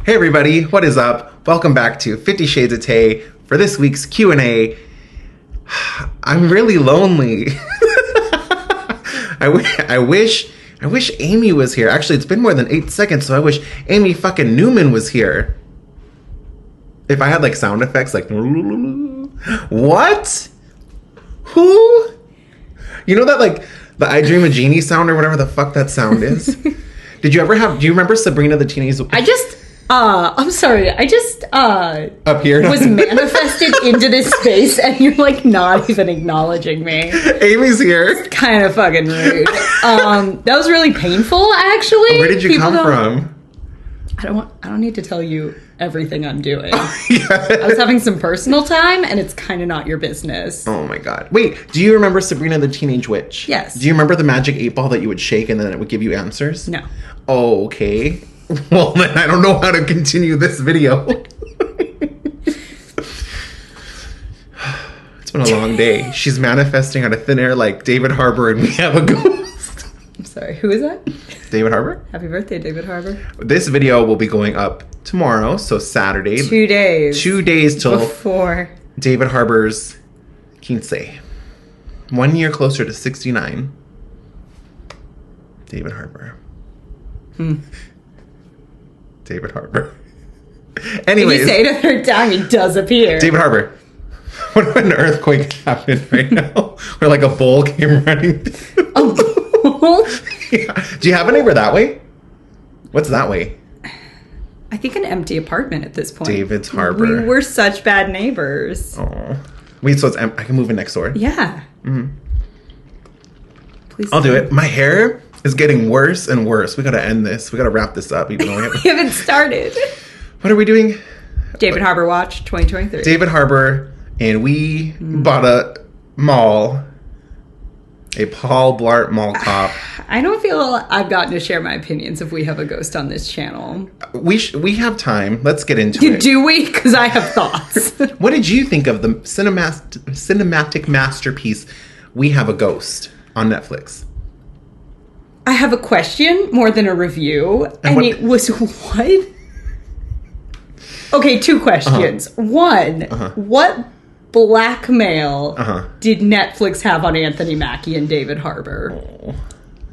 Hey everybody, what is up? Welcome back to 50 Shades of Tay for this week's Q&A. I'm really lonely. I wish Amy was here. Actually, it's been more than 8 seconds, so I wish Amy fucking Newman was here. If I had like sound effects like what? Who? You know that like the I Dream of Jeannie sound or whatever the fuck that sound is? Do you remember Sabrina the Teenage... I'm sorry. I just up here was manifested into this space, and you're like not even acknowledging me. Amy's here. It's kind of fucking rude. That was really painful, actually. Where did you come from? I don't need to tell you everything I'm doing. I was having some personal time, and it's kind of not your business. Oh my god. Wait, do you remember Sabrina the Teenage Witch? Yes. Do you remember the magic 8-ball that you would shake and then it would give you answers? No. Oh, okay. Well, then I don't know how to continue this video. It's been a long day. She's manifesting out of thin air like David Harbour and we have a ghost. I'm sorry, who is that? David Harbour? Happy birthday, David Harbour. This video will be going up tomorrow, so Saturday. 2 days. 2 days till before David Harbour's quince. 1 year closer to 69. David Harbour. David Harbour. Anyways. If you say it a third time, he does appear. David Harbour. What if an earthquake happened right now? Where like a bull came running through? A bull? Yeah. Do you have a neighbor that way? What's that way? I think an empty apartment at this point. David's Harbour. We were such bad neighbors. Oh. Wait, so I can move in next door? Yeah. Mm-hmm. Please. I'll do it. My hair is getting worse and worse. We gotta end this. We gotta wrap this up. Even though we haven't started. What are we doing? David Harbour Watch 2023. David Harbour, and we bought a mall. A Paul Blart Mall Cop. I don't feel I've gotten to share my opinions if we have a ghost on this channel. We have time. Let's get into it. Do we? Because I have thoughts. What did you think of the cinematic masterpiece We Have a Ghost on Netflix? I have a question more than a review. And it was what? Okay, 2 questions. One, what blackmail did Netflix have on Anthony Mackie and David Harbour?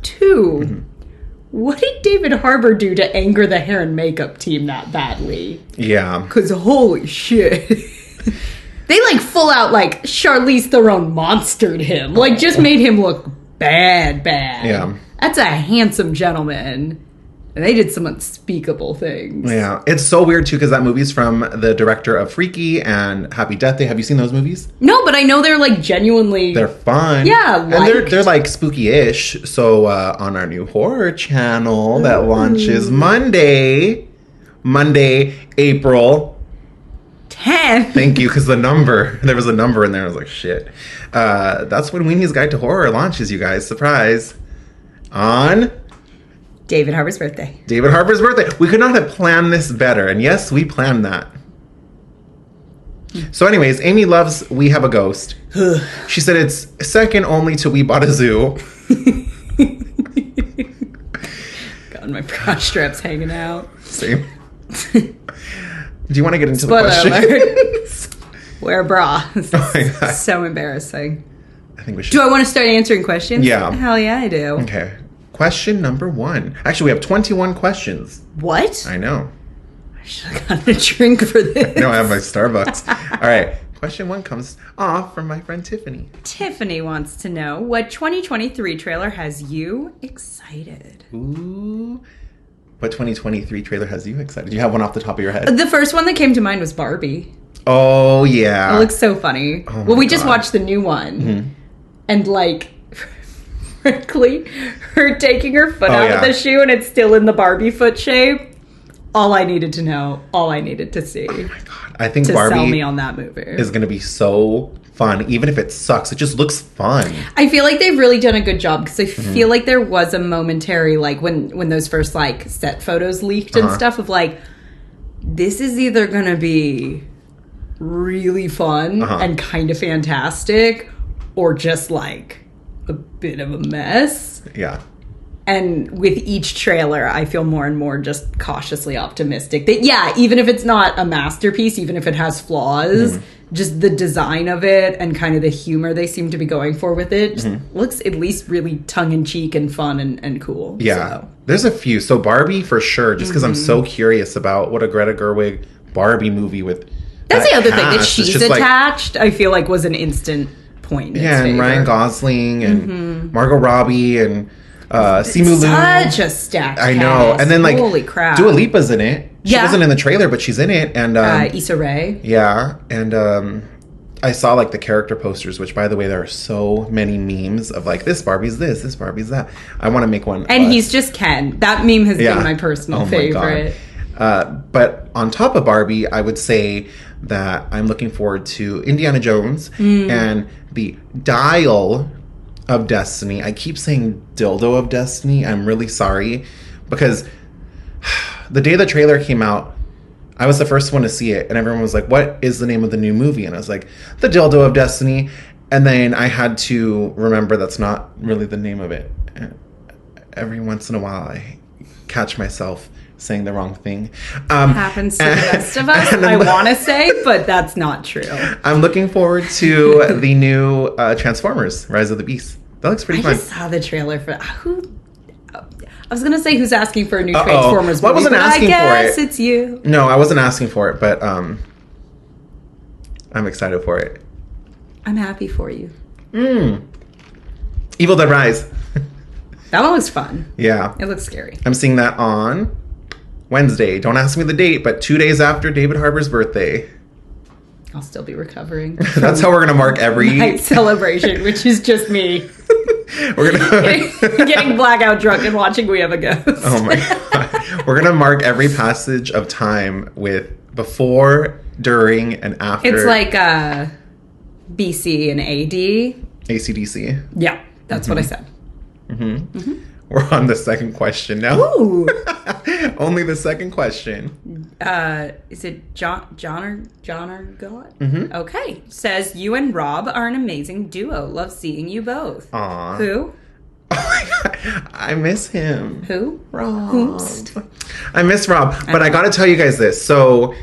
2, what did David Harbour do to anger the hair and makeup team that badly? Yeah. Because holy shit. They like full out like Charlize Theron monstered him. Like just made him look bad. Yeah. That's a handsome gentleman. And they did some unspeakable things. Yeah. It's so weird, too, because that movie's from the director of Freaky and Happy Death Day. Have you seen those movies? No, but I know they're, like, genuinely... They're fun. Yeah, and they're like, spooky-ish. So, on our new horror channel that launches Monday, April 10th. Thank you, because there was a number in there. I was like, shit. That's when Weenie's Guide to Horror launches, you guys. Surprise. On... David Harbour's birthday. David Harbour's birthday. We could not have planned this better. And yes, we planned that. So anyways, Amy loves We Have a Ghost. She said it's second only to We Bought a Zoo. God, my bra strap's hanging out. Same. Do you want to get into Spoiler the questions? Wear a bra. Oh my God. So embarrassing. I think we should. Do I want to start answering questions? Yeah. Hell yeah, I do. Okay. Question number 1. Actually, we have 21 questions. What? I know. I should have gotten a drink for this. No, I have my Starbucks. All right. Question 1 comes from my friend Tiffany. Tiffany wants to know what 2023 trailer has you excited? Ooh. What 2023 trailer has you excited? Do you have one off the top of your head? The first one that came to mind was Barbie. Oh, yeah. It looks so funny. Oh well, we God. just watched the new one. And like... Frankly, her taking her foot out of the shoe and it's still in the Barbie foot shape. All I needed to know, all I needed to see. Oh my God. I think to Barbie sell me on that movie is going to be so fun. Even if it sucks, it just looks fun. I feel like they've really done a good job because I feel like there was a momentary, like when those first like set photos leaked and stuff of like, this is either going to be really fun and kind of fantastic or just like a bit of a mess. Yeah. And with each trailer, I feel more and more just cautiously optimistic that, yeah, even if it's not a masterpiece, even if it has flaws, just the design of it and kind of the humor they seem to be going for with it just looks at least really tongue-in-cheek and fun and cool. Yeah. So. There's a few. So Barbie for sure, just because I'm so curious about what a Greta Gerwig Barbie movie with That's the other thing. That she's attached, I feel like was an instant point in and favor. Ryan Gosling and Margot Robbie and Simu Liu. Such a stacked I know. cast. And then, like, holy crap. Dua Lipa's in it. She wasn't in the trailer, but she's in it. And Issa Rae. Yeah. And I saw, like, the character posters, which, by the way, there are so many memes of, like, this Barbie's this Barbie's that. I want to make one. And he's just Ken. That meme has been my personal favorite. But on top of Barbie, I would say that I'm looking forward to Indiana Jones and the Dial of Destiny. I keep saying Dildo of Destiny. I'm really sorry, because the day the trailer came out, I was the first one to see it, and everyone was like, what is the name of the new movie? And I was like, The Dildo of Destiny. And then I had to remember that's not really the name of it. And every once in a while, I catch myself saying the wrong thing. Happens to the rest of us, I want to say, but that's not true. I'm looking forward to the new Transformers, Rise of the Beast. That looks pretty fun. I just saw the trailer for I was going to say who's asking for a new Transformers movie, well, I wasn't asking for it. I guess it's you. No, I wasn't asking for it, but I'm excited for it. I'm happy for you. Evil Dead Rise. That one looks fun. Yeah. It looks scary. I'm seeing that on Wednesday. Don't ask me the date, but 2 days after David Harbour's birthday. I'll still be recovering. That's how we're going to mark every night celebration, which is just me. We're gonna getting blackout drunk and watching We Have a Ghost. Oh my god. We're going to mark every passage of time with before, during, and after. It's like BC and AD. AC/DC. Yeah, that's what I said. We're on the second question now. Ooh. Only the second question. Is it John or God? Okay. Says, you and Rob are an amazing duo. Love seeing you both. Aw. Who? Oh my god. I miss him. Who? Rob. Whomst? I miss Rob. But I gotta tell you guys this. So,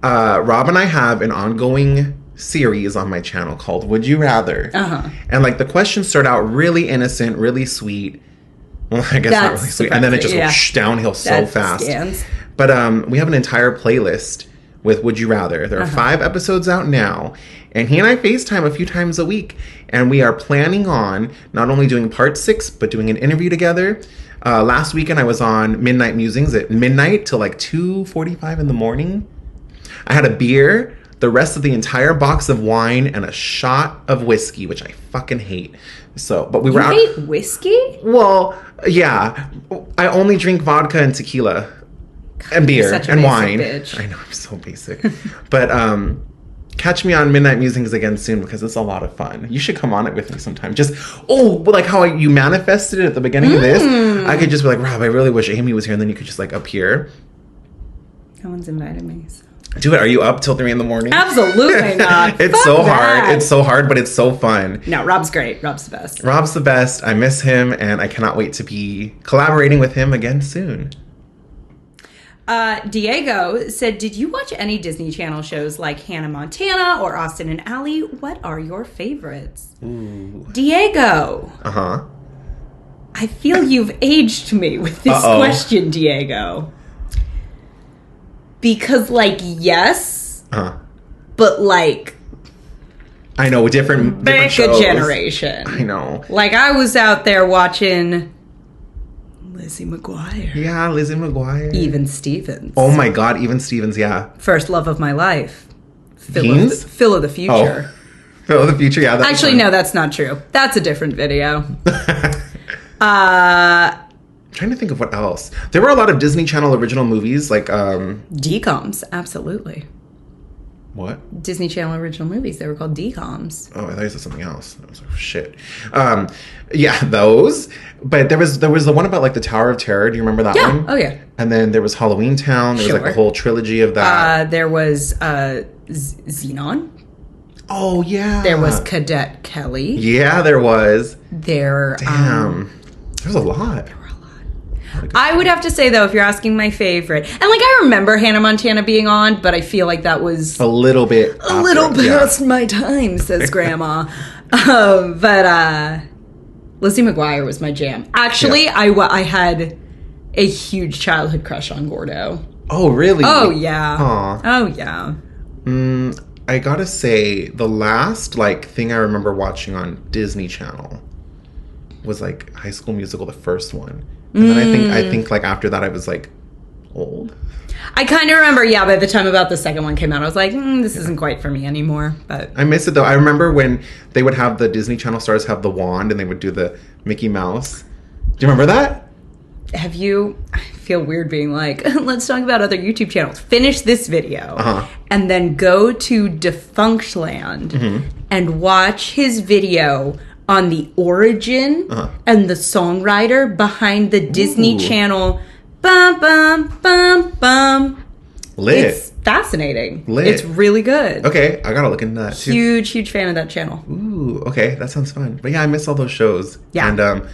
Rob and I have an ongoing series on my channel called Would You Rather? And, like, the questions start out really innocent, really sweet. Well, I guess not really sweet. And then it just whoosh, downhill so fast. Scans. But we have an entire playlist with Would You Rather. There are 5 episodes out now. And he and I FaceTime a few times a week. And we are planning on not only doing part 6, but doing an interview together. Last weekend, I was on Midnight Musings at midnight till like 2:45 in the morning. I had a beer, the rest of the entire box of wine, and a shot of whiskey, which I fucking hate. So, but we were out. You hate whiskey? Well, yeah. I only drink vodka and tequila and beer and wine. Bitch. I know, I'm so basic. But catch me on Midnight Musings again soon, because it's a lot of fun. You should come on it with me sometime. Just, like how you manifested it at the beginning of this. I could just be like, Rob, I really wish Amy was here. And then you could just like appear. No one's invited me, so. Do it. Are you up till 3 a.m? Absolutely not. It's Fuck so that. hard. It's so hard, but it's so fun. No, Rob's great. Rob's the best. Rob's the best. I miss him, and I cannot wait to be collaborating with him again soon. Diego said, did you watch any Disney Channel shows like Hannah Montana or Austin and Ally? What are your favorites? Ooh. Diego. Uh-huh. I feel you've aged me with this question, Diego. Because, like, yes, but, like... I know, different shows. Generation. I know. Like, I was out there watching Lizzie McGuire. Yeah, Lizzie McGuire. Even Stevens. Oh my god, Even Stevens, yeah. First Love of My Life. Phil of the Future. Oh. Phil of the Future, yeah. Actually, no, that's not true. That's a different video. I'm trying to think of what else. There were a lot of Disney Channel original movies, like... DComs, absolutely. What? Disney Channel original movies. They were called DComs. Oh, I thought you said something else. I was like, shit. Yeah, those. But there was the one about, like, the Tower of Terror. Do you remember that one? Oh, yeah. And then there was Halloween Town. There was, like, a whole trilogy of that. There was Xenon. Oh, yeah. There was Cadet Kelly. Yeah, there was. There... Damn. There was a lot. There were a lot. I would have to say, though, if you're asking my favorite, and like I remember Hannah Montana being on, but I feel like that was a little bit past my time, says Grandma. But Lizzie McGuire was my jam. Actually, I had a huge childhood crush on Gordo. Oh, really? Oh, yeah. Aww. Oh, yeah. I gotta say, the last, like, thing I remember watching on Disney Channel was, like, High School Musical, the first one. And then I think, like, after that, I was, like, old. I kind of remember, by the time about the second one came out, I was like, this isn't quite for me anymore. But I miss it, though. I remember when they would have the Disney Channel stars have the wand, and they would do the Mickey Mouse. Do you remember that? I feel weird being like, let's talk about other YouTube channels. Finish this video. And then go to Defunctland and watch his video on the origin and the songwriter behind the Disney Channel. Bum, bum, bum, bum. Lit. It's fascinating. Lit. It's really good. Okay, I gotta look into that too. Huge fan of that channel. Ooh, okay, that sounds fun. But yeah, I miss all those shows. Yeah. And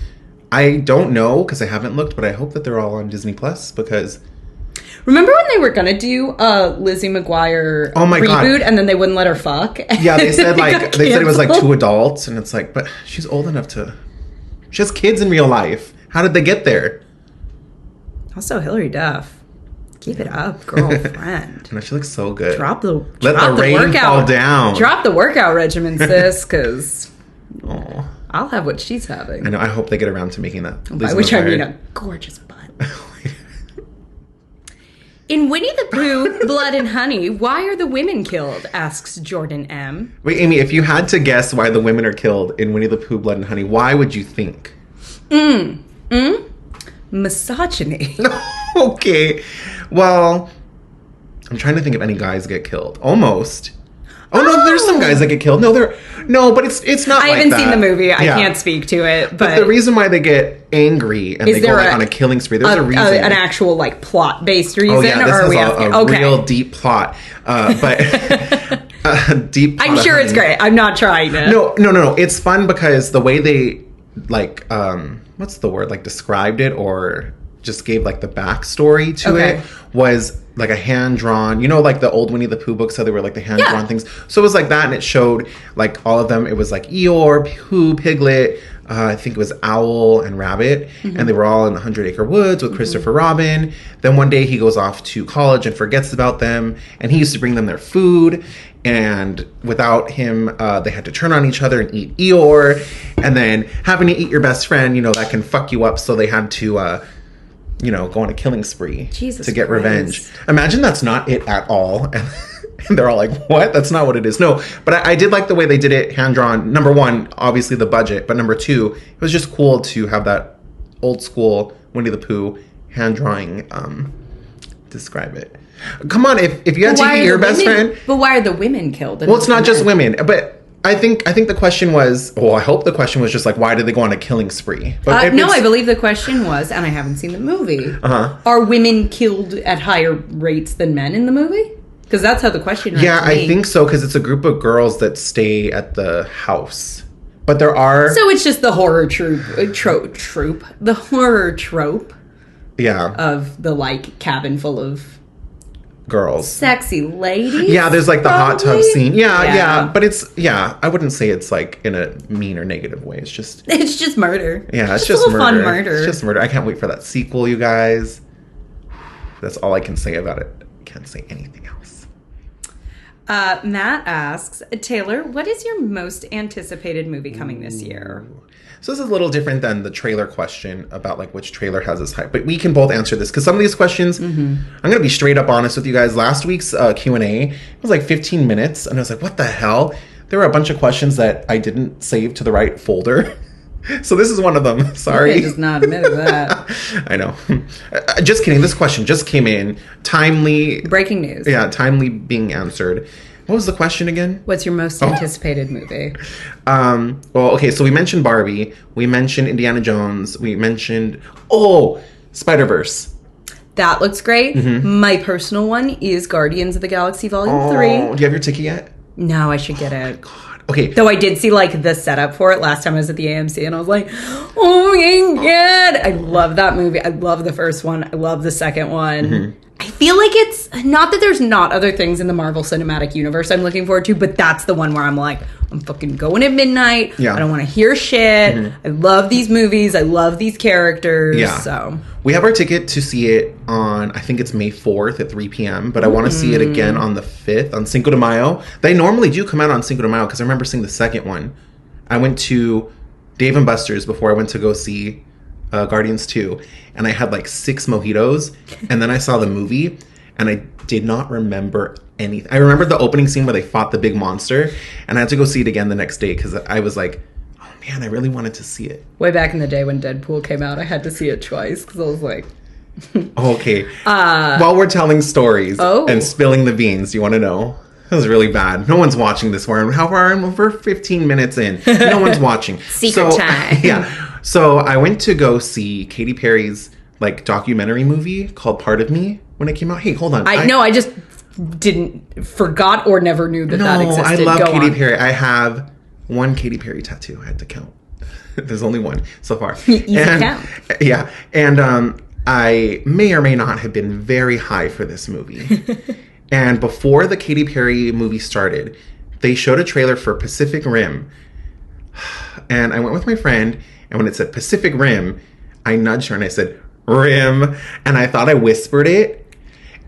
I don't know because I haven't looked, but I hope that they're all on Disney Plus because. Remember when they were gonna do a Lizzie McGuire reboot and then they wouldn't let her fuck? Yeah, they said it was like 2 adults, and it's like, but she's old enough to. She has kids in real life. How did they get there? Also, Hilary Duff. Keep it up, girlfriend. No, she looks so good. Let the rain workout fall down. Drop the workout regimen, sis, because I'll have what she's having. I know. I hope they get around to making that. By which I mean a gorgeous butt. In Winnie the Pooh, Blood and Honey, why are the women killed? Asks Jordan M. Wait, Amy, if you had to guess why the women are killed in Winnie the Pooh, Blood and Honey, why would you think? Misogyny. Okay. Well, I'm trying to think if any guys get killed. Almost. Oh no, there's some guys that get killed. No, but it's not. I haven't seen the movie. I can't speak to it. But the reason why they get angry and they go on a killing spree, there's a reason. An actual plot based reason. Oh yeah, this is a real deep plot. But deep. I'm sure it's great. I'm not trying to. No. It's fun because the way they what's the word? Described it or just gave the backstory to it was a hand-drawn, the old Winnie the Pooh books, how they were the hand-drawn things. So it was that, and it showed all of them. It was Eeyore, Pooh, Piglet, I think it was Owl and Rabbit, and they were all in the 100-Acre Woods with Christopher Robin. Then one day he goes off to college and forgets about them, and he used to bring them their food, and without him, they had to turn on each other and eat Eeyore, and then having to eat your best friend, that can fuck you up, so they had to go on a killing spree to get revenge. Imagine that's not it at all. And they're all like, what? That's not what it is. No, but I did like the way they did it hand-drawn. Number one, obviously the budget. But number two, it was just cool to have that old school Winnie the Pooh hand-drawing describe it. Come on, if you had to eat your best friend. But why are the women killed? Well, it's not just women. But I think the question was, I hope the question was just why did they go on a killing spree? But no, I believe the question was, and I haven't seen the movie, are women killed at higher rates than men in the movie? Because that's how the question read. Yeah, I think so, because it's a group of girls that stay at the house. But there are... So it's just the horror trope. The horror trope. Yeah. Of the, cabin full of... girls. Sexy ladies? Yeah, there's the hot tub scene. Yeah. But it's, I wouldn't say it's in a mean or negative way. It's just... It's just murder. Yeah, it's just murder. Fun murder. It's just murder. I can't wait for that sequel, you guys. That's all I can say about it. I can't say anything else. Matt asks, Taylor, what is your most anticipated movie coming this year? So this is a little different than the trailer question about which trailer has this hype. But we can both answer this because some of these questions, I'm going to be straight up honest with you guys. Last week's Q&A was 15 minutes. And I was like, what the hell? There were a bunch of questions that I didn't save to the right folder. So this is one of them. Sorry. You just not admitted that. I know. Just kidding. This question just came in. Timely. Breaking news. Yeah, timely being answered. What was the question again? What's your most anticipated movie? Okay, so we mentioned Barbie. We mentioned Indiana Jones. We mentioned, Spider-Verse. That looks great. My personal one is Guardians of the Galaxy Volume 3. Do you have your ticket yet? No, I should get it. God. Okay. Though I did see, like, the setup for it last time I was at the AMC, and I was like, oh my God. I love that movie. I love the first one. I love the second one. Mm-hmm. I feel like it's not that there's not other things in the Marvel Cinematic Universe I'm looking forward to, but that's the one where I'm like, I'm fucking going at midnight. Yeah. I don't want to hear shit. Mm-hmm. I love these movies. I love these characters. Yeah. So we have our ticket to see it on, I think it's May 4th at 3 p.m., but I want to see it again on the 5th, on Cinco de Mayo. They normally do come out on Cinco de Mayo, because I remember seeing the second one. I went to Dave & Buster's before I went to go see Guardians 2, and I had like 6 mojitos, and then I saw the movie, and I did not remember anything. I remember the opening scene where they fought the big monster, and I had to go see it again the next day, because I was like, oh man, I really wanted to see it. Way back in the day when Deadpool came out, I had to see it twice, because I was like... Okay. While we're telling stories and spilling the beans, you want to know? That was really bad. No one's watching this. We're 15 minutes in. No one's watching. Secret time. Yeah. So I went to go see Katy Perry's like documentary movie called Part of Me when it came out. Hey, hold on. I just forgot or never knew that existed. I love Katy Perry. I have one Katy Perry tattoo. I had to count. There's only one so far. Easy count. Yeah. And I may or may not have been very high for this movie. And before the Katy Perry movie started, they showed a trailer for Pacific Rim. And I went with my friend, and when it said Pacific Rim, I nudged her and I said, Rim. And I thought I whispered it,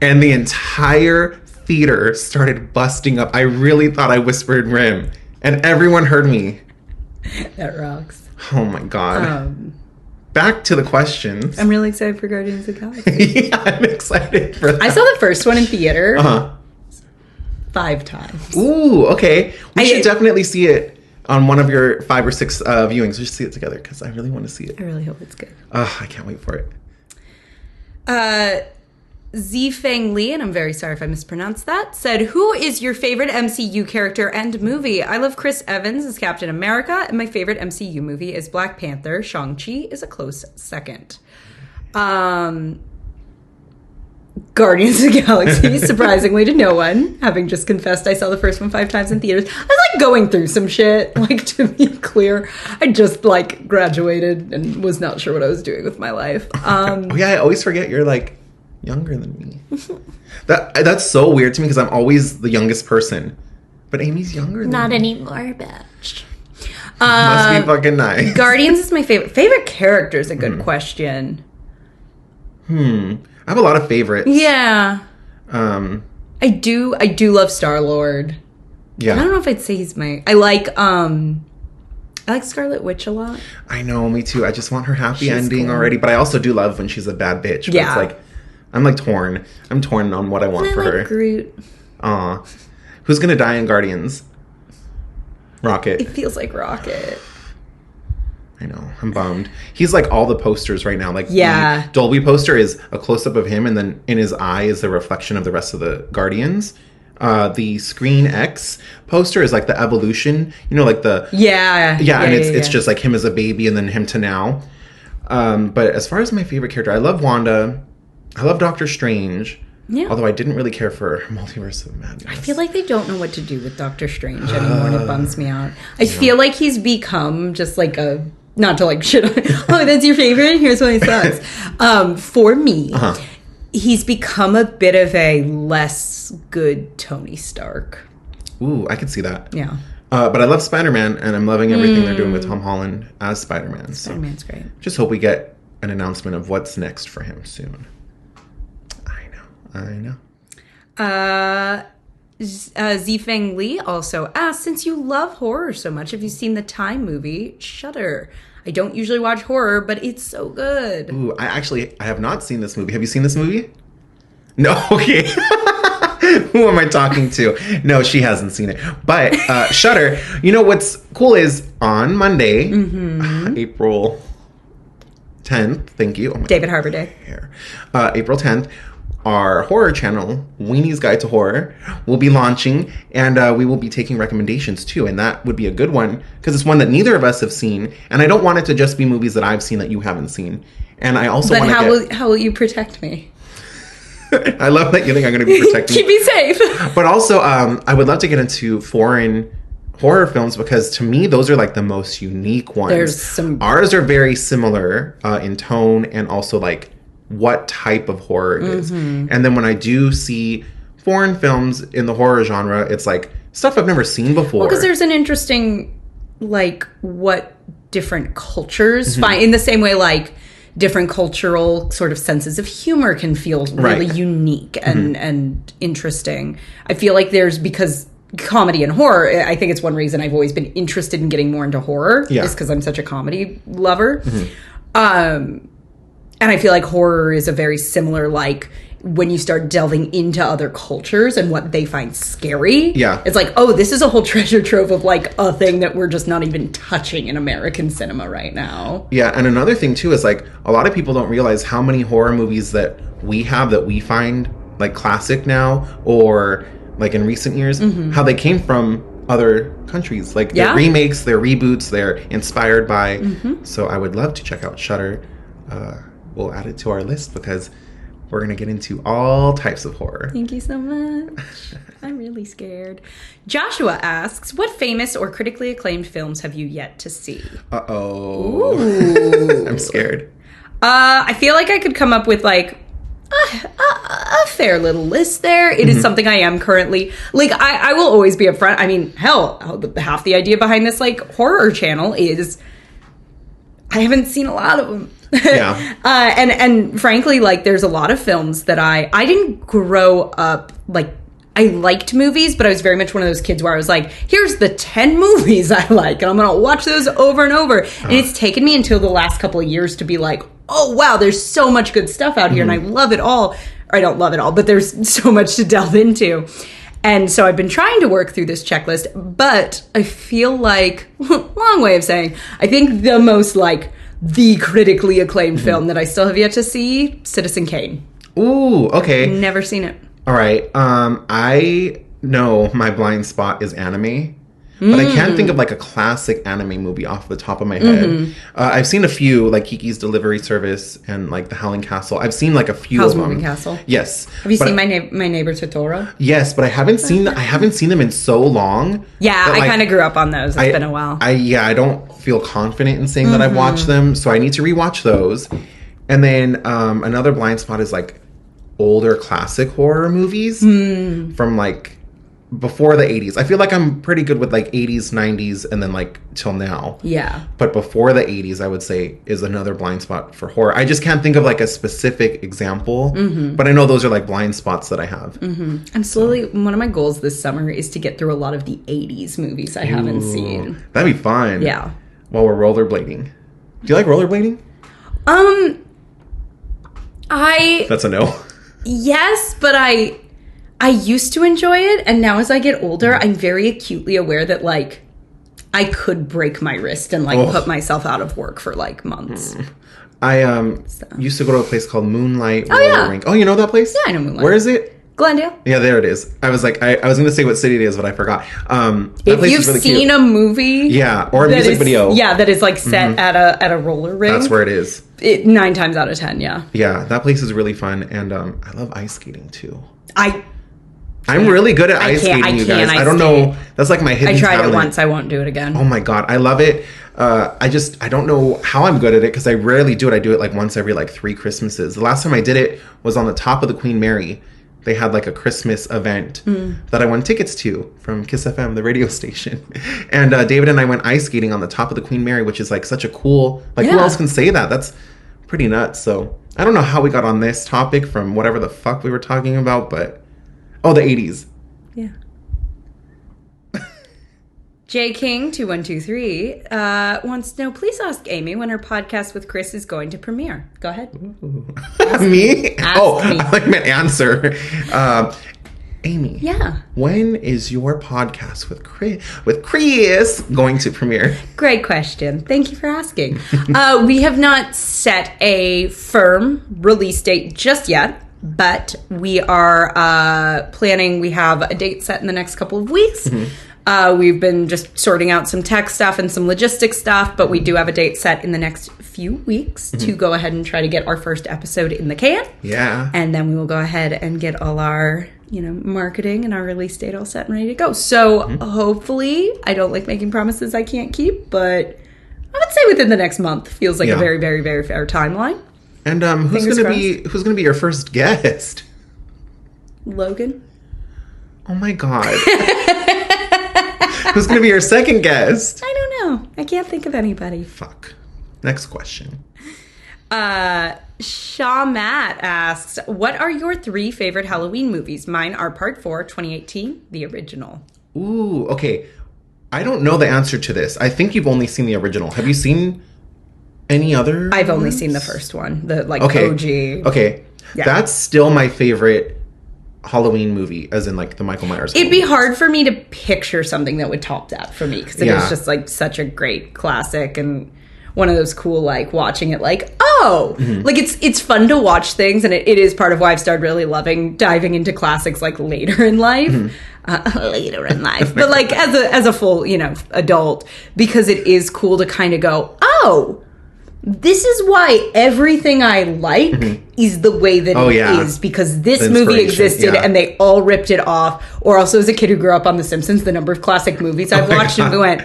and the entire theater started busting up. I really thought I whispered Rim, and everyone heard me. That rocks. Oh my God. Back to the questions. I'm really excited for Guardians of the Galaxy. Yeah, I'm excited for that. I saw the first one in theater 5 times. Ooh, okay. We should definitely see it on one of your 5 or 6 viewings. We should see it together, because I really want to see it. I really hope it's good. I can't wait for it. Zifeng Li, and I'm very sorry if I mispronounced that, said, who is your favorite MCU character and movie? I love Chris Evans as Captain America, and my favorite MCU movie is Black Panther. Shang-Chi is a close second. Guardians of the Galaxy, surprisingly to no one, having just confessed I saw the first one 5 times in theaters. I was like going through some shit, like, to be clear. I just like graduated and was not sure what I was doing with my life. Yeah, I always forget you're like younger than me. That's so weird to me, because I'm always the youngest person. But Amy's younger than me. Not anymore, bitch. Must be fucking nice. Guardians is my favorite. Favorite character is a good question. I have a lot of favorites. Yeah. I do love Star-Lord. Yeah. I don't know if I'd say he's my... I like Scarlet Witch a lot. I know, me too. I just want her happy ending already. But I also do love when she's a bad bitch. But yeah. It's like, I'm like torn. I'm torn on what I want for her. Groot. Aw. Who's gonna die in Guardians? Rocket. It feels like Rocket. I know. I'm bummed. He's like all the posters right now. Like, yeah. The Dolby poster is a close-up of him, and then in his eye is the reflection of the rest of the Guardians. The Screen X poster is like the evolution. You know, like the... Yeah. And it's just like him as a baby and then him to now. But as far as my favorite character, I love Wanda. I love Doctor Strange. Yeah. Although I didn't really care for Multiverse of Madness. I feel like they don't know what to do with Doctor Strange anymore, and it bums me out. I feel like he's become just like a... Not to like shit on... Oh, that's your favorite? Here's why it sucks. For me, he's become a bit of a less good Tony Stark. Ooh, I could see that. Yeah. But I love Spider-Man, and I'm loving everything they're doing with Tom Holland as Spider-Man. Spider-Man's great. Just hope we get an announcement of what's next for him soon. I know. Zifeng Li also asked, since you love horror so much, have you seen the Time movie, Shudder? I don't usually watch horror, but it's so good. Ooh, I have not seen this movie. Have you seen this movie? No, okay. Who am I talking to? No, she hasn't seen it. But Shudder, you know what's cool is on Monday, April 10th, thank you. Oh David Harbour Day. April 10th. Our horror channel, Weenie's Guide to Horror, will be launching, and we will be taking recommendations too, and that would be a good one, because it's one that neither of us have seen, and I don't want it to just be movies that I've seen that you haven't seen. And I also want to how will you protect me? I love that you think I'm going to be protecting Keep me safe. But also, I would love to get into foreign horror films, because to me those are like the most unique ones. Ours are very similar in tone and also like what type of horror it is. And then when I do see foreign films in the horror genre, it's like stuff I've never seen before. Because there's an interesting like what different cultures find, in the same way like different cultural sort of senses of humor can feel really unique and interesting. I feel like because comedy and horror, I think it's one reason I've always been interested in getting more into horror, is because I'm such a comedy lover. And I feel like horror is a very similar, like, when you start delving into other cultures and what they find scary. Yeah. It's like, oh, this is a whole treasure trove of, like, a thing that we're just not even touching in American cinema right now. Yeah, and another thing, too, is, like, a lot of people don't realize how many horror movies that we have that we find, like, classic now, or, like, in recent years, how they came from other countries. Like, they're remakes, they're reboots, they're inspired by. So I would love to check out Shudder. We'll add it to our list because we're going to get into all types of horror. Thank you so much. I'm really scared. Joshua asks, what famous or critically acclaimed films have you yet to see? Uh-oh. I'm scared. I feel like I could come up with, like, a fair little list there. It is something I am currently... Like, I will always be upfront. I mean, hell, half the idea behind this, like, horror channel is... I haven't seen a lot of them. Yeah. And frankly, like, there's a lot of films that I didn't grow up, like, I liked movies, but I was very much one of those kids where I was like, here's the 10 movies I like, and I'm going to watch those over and over. And it's taken me until the last couple of years to be like, oh, wow, there's so much good stuff out here, and I love it all. Or I don't love it all, but there's so much to delve into. And so I've been trying to work through this checklist, but I feel like, long way of saying, I think the most, like, the critically acclaimed film that I still have yet to see, Citizen Kane. Ooh, okay. Never seen it. All right. I know my blind spot is anime, but I can't think of, like, a classic anime movie off the top of my head. I've seen a few, like Kiki's Delivery Service and, like, The Howling Castle. I've seen, like, a few Howl's of them. Moving Castle? Yes. Have you seen My Neighbor Totoro? Yes, but I haven't seen them in so long. Yeah, I kind of grew up on those. It's been a while. I don't feel confident in saying that I've watched them, so I need to rewatch those. And then another blind spot is, like, older classic horror movies from, like, before the 80s. I feel like I'm pretty good with, like, 80s, 90s, and then, like, till now. Yeah. But before the 80s, I would say, is another blind spot for horror. I just can't think of, like, a specific example, but I know those are, like, blind spots that I have. I'm slowly... One of my goals this summer is to get through a lot of the 80s movies I haven't seen. That'd be fun. Yeah. While we're rollerblading. Do you like rollerblading? That's a no. Yes, but I used to enjoy it, and now as I get older, I'm very acutely aware that, like, I could break my wrist and, like, put myself out of work for, like, months. I used to go to a place called Moonlight Roller Rink. Oh, you know that place? Yeah, I know Moonlight. Where is it? Glendale. Yeah, there it is. I was like, I was going to say what city it is, but I forgot. If you've seen a movie... or a music video. Yeah, that is, like, set at a roller rink. That's where it is. 9 times out of 10, yeah. Yeah, that place is really fun, and I love ice skating, too. I'm really good at ice skating, you guys. I don't know. That's like my hidden talent. I tried it once. I won't do it again. Oh my God. I love it. I don't know how I'm good at it because I rarely do it. I do it like once every like 3 Christmases. The last time I did it was on the top of the Queen Mary. They had like a Christmas event that I won tickets to from Kiss FM, the radio station. And David and I went ice skating on the top of the Queen Mary, which is like such a cool, like who else can say that? That's pretty nuts. So I don't know how we got on this topic from whatever the fuck we were talking about, but the 80s. Yeah. J King 2123 wants to know, please ask Amy when her podcast with Chris is going to premiere. Go ahead. Me? Ask me. I meant answer. Amy. Yeah. When is your podcast with Chris going to premiere? Great question. Thank you for asking. We have not set a firm release date just yet, but we are planning. We have a date set in the next couple of weeks. We've been just sorting out some tech stuff and some logistics stuff, but we do have a date set in the next few weeks to go ahead and try to get our first episode in the can. Yeah. And then we will go ahead and get all our marketing and our release date all set and ready to go. So hopefully, I don't like making promises I can't keep, but I would say within the next month feels like a very, very, very fair timeline. And who's gonna be your first guest? Logan. Oh my god. Who's gonna be your second guest? I don't know. I can't think of anybody. Fuck. Next question. Shaw Matt asks, what are your 3 favorite Halloween movies? Mine are Part 4, 2018, the original. Ooh, okay. I don't know the answer to this. I think you've only seen the original. Have you seen any other? I've only seen the first one, the OG. Okay. Yeah. That's still my favorite Halloween movie, as in the Michael Myers. It'd be hard for me to picture something that would top that for me, because it is just such a great classic and one of those cool, watching it it's fun to watch things, and it is part of why I've started really loving diving into classics later in life. But as a full, adult, because it is cool to kind of go, oh, this is why everything I like is the way that it is, because this movie existed and they all ripped it off. Or also, as a kid who grew up on The Simpsons, the number of classic movies I've watched and went,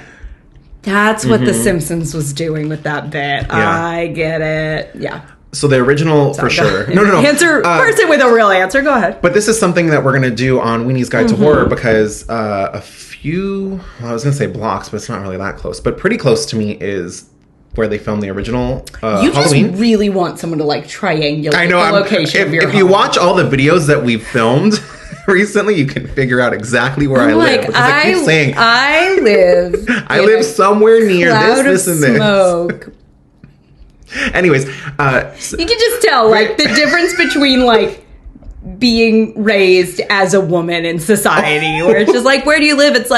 that's what The Simpsons was doing with that bit. I get it. Yeah. So the original, for sure. No. Answer person with a real answer. Go ahead. But this is something that we're going to do on Weenie's Guide to Horror, because a few, I was going to say blocks, but it's not really that close. But pretty close to me is where they filmed the original you Halloween. Just really want someone to triangulate the location of your home. If you watch all the videos that we've filmed recently, you can figure out exactly where I live. Because I keep saying, I live I live somewhere near this, and this. Smoke. Anyways, you can just tell the difference between being raised as a woman in society, where it's just where do you live? It's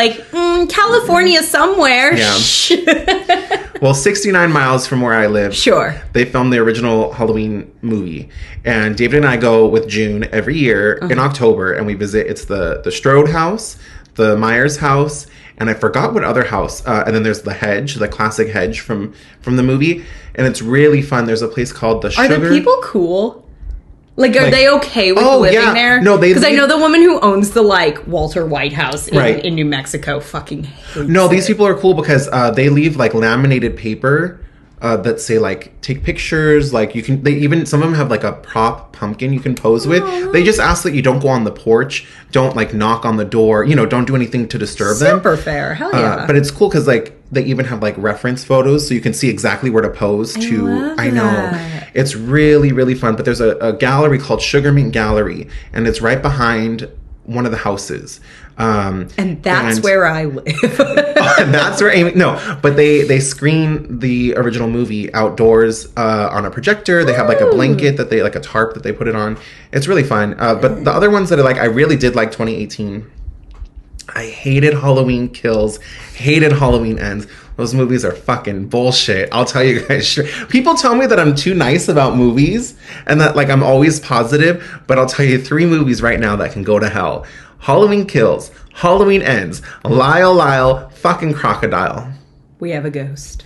California somewhere. Yeah. Well, 69 miles from where I live. Sure. They filmed the original Halloween movie. And David and I go with June every year in October, and we visit. It's the Strode house, the Myers house, and I forgot what other house. And then there's the hedge, the classic hedge from the movie. And it's really fun. There's a place called the Sugar. Are the people cool? Are they okay with living there? No, because I know the woman who owns the Walter White house in New Mexico fucking hates these people are cool because they leave laminated paper that say take pictures. Some of them have a prop pumpkin you can pose with. They just ask that you don't go on the porch, don't knock on the door, don't do anything to disturb them. Super fair, hell yeah. But it's cool because they even have reference photos, so you can see exactly where to pose to. I know. It's really, really fun. But there's a gallery called Sugar Mint Gallery, and it's right behind one of the houses. And that's where I live. And that's where Amy... No, but they screen the original movie outdoors on a projector. They have a blanket that they... a tarp that they put it on. It's really fun. But the other ones that I really did 2018. I hated Halloween Kills. Hated Halloween Ends. Those movies are fucking bullshit. I'll tell you guys. People tell me that I'm too nice about movies and that I'm always positive. But I'll tell you 3 movies right now that can go to hell. Halloween Kills, Halloween Ends, Lyle, fucking Crocodile. We have a ghost.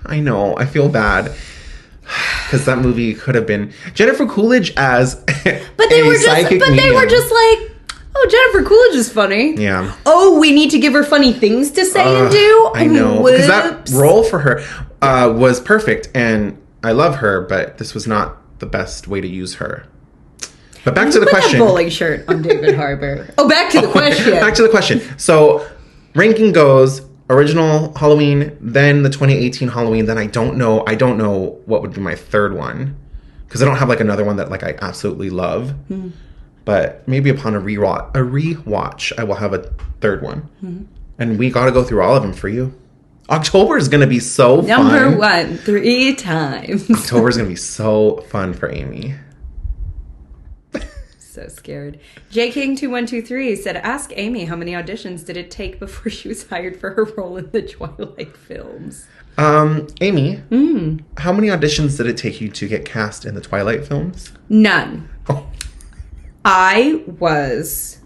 I know, I feel bad. Because that movie could have been Jennifer Coolidge as But they were just oh, Jennifer Coolidge is funny. Yeah. Oh, we need to give her funny things to say and do? I know. Because that role for her was perfect. And I love her, but this was not the best way to use her. But back to the question. That bowling shirt on David Harbour. Oh, back to the question. Back to the question. So, ranking goes original Halloween, then the 2018 Halloween. Then I don't know what would be my third one, because I don't have another one that I absolutely love. But maybe upon a rewatch, I will have a third one. And we got to go through all of them for you. October is going to be so fun. Number 1, 3 times. October is going to be so fun for Amy. So scared. JKing2123 said, ask Amy how many auditions did it take before she was hired for her role in the Twilight films? Amy, how many auditions did it take you to get cast in the Twilight films? None. Oh. I was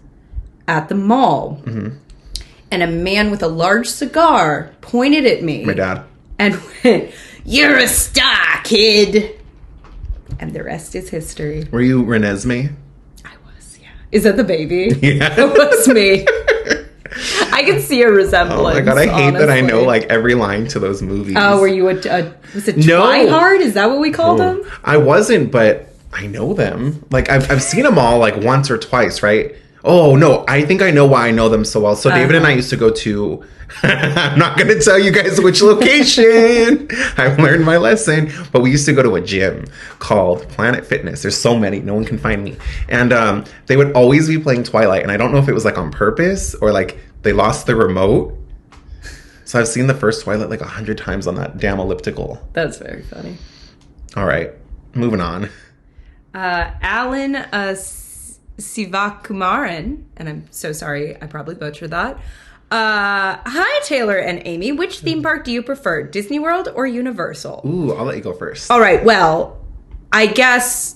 at the mall, and a man with a large cigar pointed at me. My dad. And went, "You're a star, kid." And the rest is history. Were you Renesmee? Is that the baby? Yeah. It was me. I can see a resemblance. Oh my god, I hate honestly. that I know like every line to those movies. Oh, were you was it Try Hard? Is that what we called them? I wasn't, but I know them. Like I've seen them all like once or twice, right? Oh no, I think I know why I know them so well. So David and I used to go to I'm not going to tell you guys which location. I've learned my lesson. But we used to go to a gym called Planet Fitness. There's so many. No one can find me. And they would always be playing Twilight. And I don't know if it was like on purpose or like they lost the remote. So I've seen the first Twilight like 100 times on that damn elliptical. That's very funny. All right. Moving on. Alan Sivakumaran. And I'm so sorry. I probably butchered that. Hi, Taylor and Amy. Which theme park do you prefer, Disney World or Universal? Ooh, I'll let you go first. All right. Well, I guess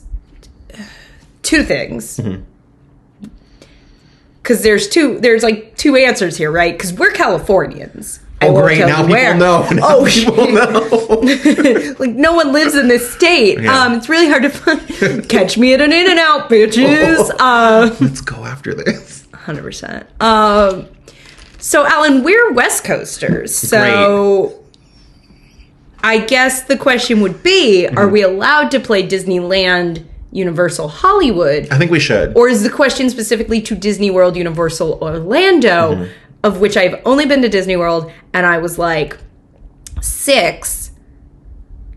two things. Because there's like two answers here, right? Because we're Californians. Oh, great. Now people know. Now people know. Like, no one lives in this state. Yeah. It's really hard to find. Catch me at an In-N-Out, bitches. Let's go after this. 100%. So, Alan, we're West Coasters. So, great. I guess the question would be, are we allowed to play Disneyland, Universal Hollywood? I think we should. Or is the question specifically to Disney World, Universal Orlando, of which I've only been to Disney World, and I was like 6,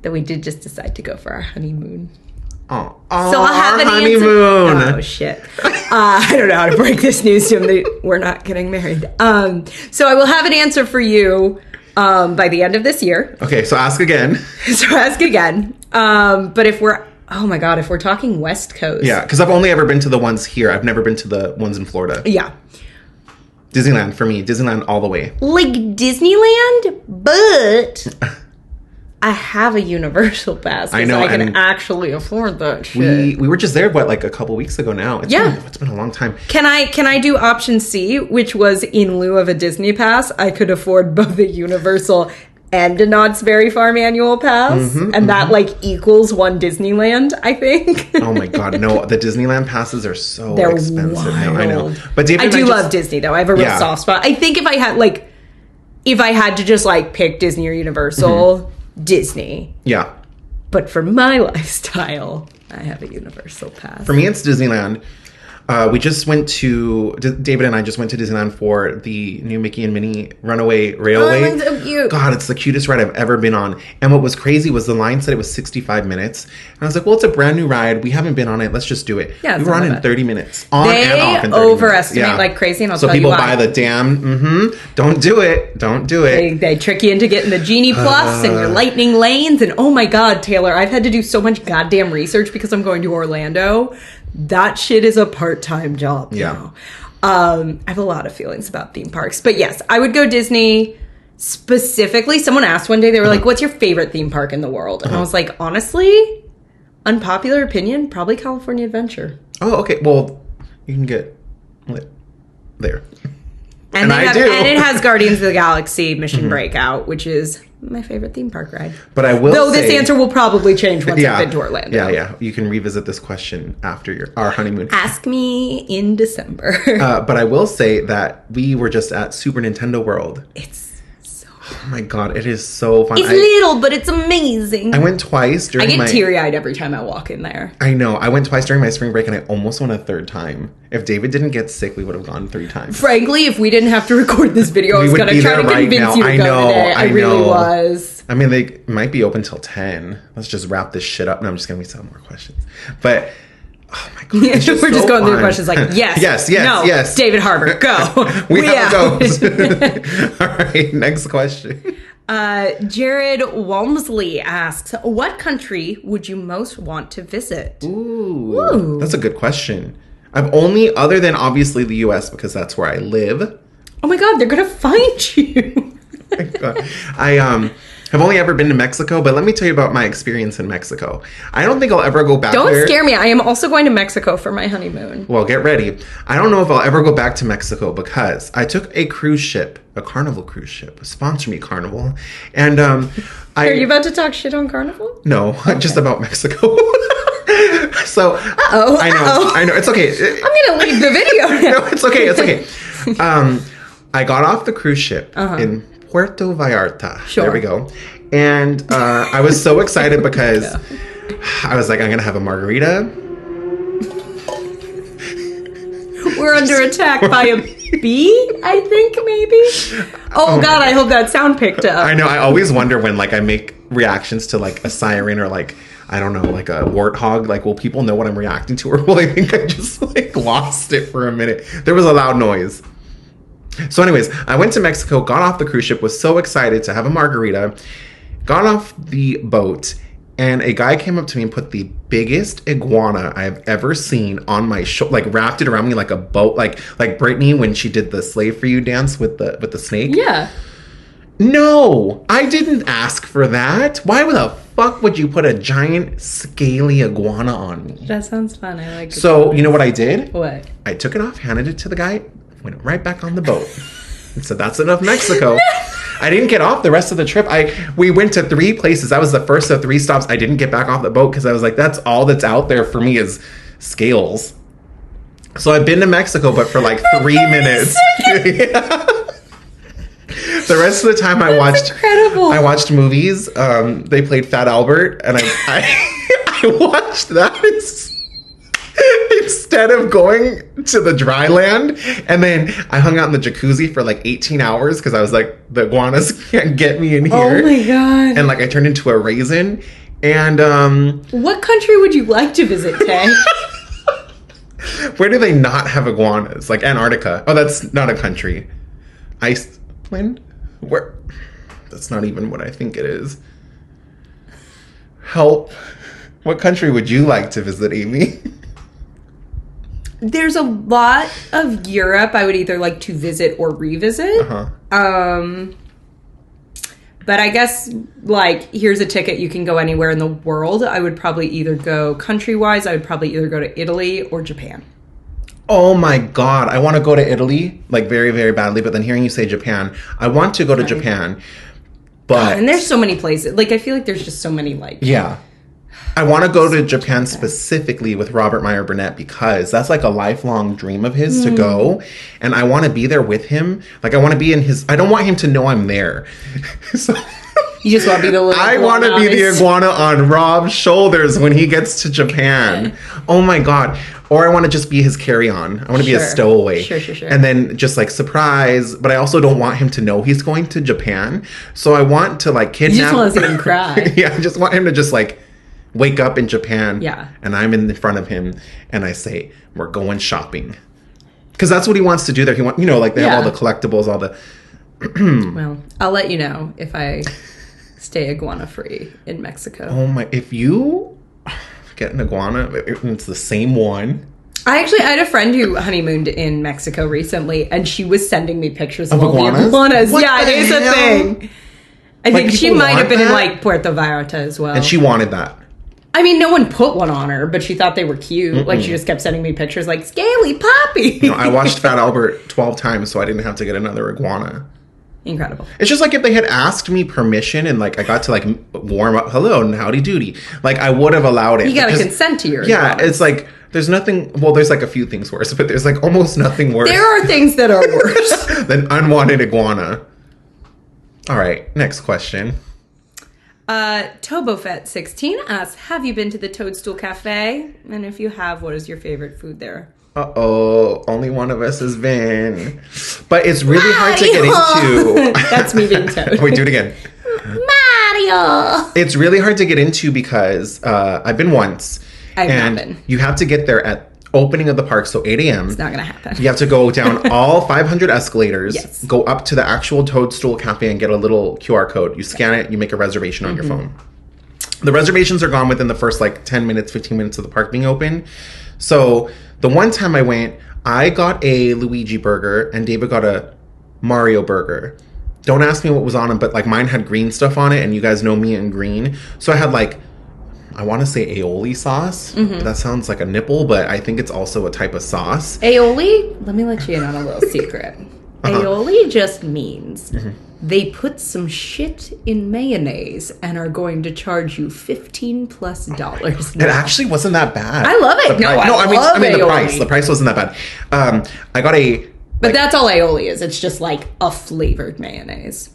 that we did just decide to go for our honeymoon. Oh, so I'll have an honeymoon. Answer. Oh, shit. I don't know how to break this news to him. We're not getting married. So I will have an answer for you by the end of this year. Okay, so ask again. But if we're talking West Coast. Yeah, because I've only ever been to the ones here. I've never been to the ones in Florida. Yeah. Disneyland for me. Disneyland all the way. Like Disneyland, but I have a Universal pass. I know. I can actually afford that shit. We were just there, like a couple weeks ago now. It's been a long time. Can I do option C, which was in lieu of a Disney pass, I could afford both a Universal and a Knott's Berry Farm annual pass, and that like equals one Disneyland, I think. Oh my god, no! The Disneyland passes are so expensive now. I know, but David I do love Disney though. I have a real soft spot. I think if I had to just like pick Disney or Universal, Disney. Yeah. But for my lifestyle, I have a Universal pass. For me, it's Disneyland. David and I just went to Disneyland for the new Mickey and Minnie Runaway Railway. Oh, so cute. God, it's the cutest ride I've ever been on. And what was crazy was the line said it was 65 minutes. And I was like, well, it's a brand new ride. We haven't been on it. Let's just do it. Yeah, we were on in 30 minutes. On and off in 30 overestimate like crazy. And I'll tell you why. So people buy the damn, don't do it. Don't do it. They trick you into getting the Genie Plus and your Lightning Lanes. And oh my God, Taylor, I've had to do so much goddamn research because I'm going to Orlando. That shit is a part-time job now. I have a lot of feelings about theme parks. But yes, I would go Disney. Specifically, someone asked one day, they were like, what's your favorite theme park in the world? And I was like, honestly, unpopular opinion, probably California Adventure. Oh, okay. Well, you can get lit there. And it has Guardians of the Galaxy Mission Breakout, which is my favorite theme park ride. But I will Though this answer will probably change once I've been to Orlando. Yeah. You can revisit this question after our honeymoon. Ask me in December. But I will say that we were just at Super Nintendo World. It's so fun. Oh my God, it is so fun. It's little, but it's amazing. I went twice during I get teary-eyed every time I walk in there. I know. I went twice during my spring break, and I almost went a third time. If David didn't get sick, we would have gone 3 times. Frankly, if we didn't have to record this video, I was going to try to convince you to go today. I really was. I mean, they might be open till 10. Let's just wrap this shit up. No, I'm just going to be some more questions. But, oh my God. We're just going through the questions like, yes, yes. David Harbour, go. we have goes. All right, next question. Jared Walmsley asks, what country would you most want to visit? Ooh. That's a good question. I've only, other than obviously the U.S., because that's where I live. Oh my God, they're going to find you. I have only ever been to Mexico, but let me tell you about my experience in Mexico. I don't think I'll ever go back there. Don't scare me. I am also going to Mexico for my honeymoon. Well, get ready. I don't know if I'll ever go back to Mexico because I took a cruise ship, a Carnival cruise ship. Sponsor me, Carnival. And Are you about to talk shit on Carnival? No, just about Mexico. So I know. It's okay. I'm going to leave the video now. No, it's okay. I got off the cruise ship in Puerto Vallarta. Sure. There we go. And I was so excited because I was like, I'm going to have a margarita. We're under attack by a bee, I think, maybe. Oh, God, I hope that sound picked up. I know. I always wonder when, like, I make reactions to, like, a siren or, like, I don't know, like a warthog. Like, will people know what I'm reacting to? Or will they think I just, like, lost it for a minute? There was a loud noise. So anyways, I went to Mexico, got off the cruise ship, was so excited to have a margarita, got off the boat, and a guy came up to me and put the biggest iguana I've ever seen on my shoulder, like wrapped it around me like a boat, like Britney when she did the Slave for You dance with the snake. Yeah. No, I didn't ask for that. Why the fuck would you put a giant scaly iguana on me? That sounds fun. I like it. So, you know what I did? What? I took it off, handed it to the guy, went right back on the boat. And said, that's enough Mexico. I didn't get off the rest of the trip. We went to 3 places. That was the first of 3 stops. I didn't get back off the boat because I was like, that's all that's out there for me is scales. So I've been to Mexico, but for like 3 minutes. Yeah. The rest of the time I watched movies. They played Fat Albert, and I watched that instead of going to the dry land. And then I hung out in the jacuzzi for like 18 hours because I was like, the iguanas can't get me in here. Oh my God. And like I turned into a raisin. And what country would you like to visit, Tay? Where do they not have iguanas? Like Antarctica. Oh, that's not a country. Iceland? Where? That's not even what I think it is. Help. What country would you like to visit, Amy? There's a lot of Europe I would either like to visit or revisit. But I guess, like, here's a ticket. You can go anywhere in the world. I would probably either go country-wise. I would probably either go to Italy or Japan. Oh my God. I want to go to Italy, like, very, very badly. But then hearing you say Japan, I want to go to Japan. But... And there's so many places. Like, I feel like there's just so many, like... Yeah. I want to go to Japan specifically with Robert Meyer Burnett because that's like a lifelong dream of his to go. And I want to be there with him. Like, I want to be in his... I don't want him to know I'm there. So... You just want to be the little... I want to be the iguana on Rob's shoulders when he gets to Japan. Oh my God. Or I want to just be his carry-on. I want to be a stowaway. Sure. And then just like surprise. But I also don't want him to know he's going to Japan. So I want to like kidnap... You just want to see him cry. Yeah, I just want him to just like wake up in Japan. Yeah. And I'm in front of him and I say, we're going shopping. Because that's what he wants to do there. He want, you know, like they have all the collectibles, all the... Well, I'll let you know if I... stay iguana free in Mexico. Oh my, if you get an iguana, it's the same one. I had a friend who honeymooned in Mexico recently, and she was sending me pictures of all iguanas? the iguanas. What yeah, the it is hell? a thing. I Like, think she people might have want been in that? like Puerto Vallarta as well. And she wanted that. I mean, no one put one on her, but she thought they were cute. Like, she just kept sending me pictures like, scaly poppy. You know, I watched Fat Albert 12 times, so I didn't have to get another iguana. Incredible. It's just like if they had asked me permission and like I got to like warm up, hello and howdy doody, like I would have allowed it. You gotta consent to your iguanas. It's like there's nothing, well, there's like a few things worse, but there's like almost nothing worse. There are things that are worse than unwanted iguana. All right, next question. Tobofet16 asks, have you been to the Toadstool Cafe? And if you have, what is your favorite food there? Uh-oh, only one of us has been. But it's really hard to get into. That's me being Toad. Wait, do it again. Mario! It's really hard to get into because I've been once. I've not been. You have to get there at opening of the park, so 8 a.m. It's not going to happen. You have to go down all 500 escalators, Yes. go up to the actual Toadstool Cafe and get a little QR code. You scan it, you make a reservation on your phone. The reservations are gone within the first like 10 minutes, 15 minutes of the park being open. So the one time I went, I got a Luigi burger and David got a Mario burger. Don't ask me what was on them, but like mine had green stuff on it, and you guys know me and green. So I had like, I want to say aioli sauce. That sounds like a nipple, but I think it's also a type of sauce. Aioli? Let me let you in on a little secret. Aioli just means they put some shit in mayonnaise and are going to charge you $15+. It actually wasn't that bad. I love it. I mean the price wasn't that bad. I got a... But that's all aioli is. It's just like a flavored mayonnaise.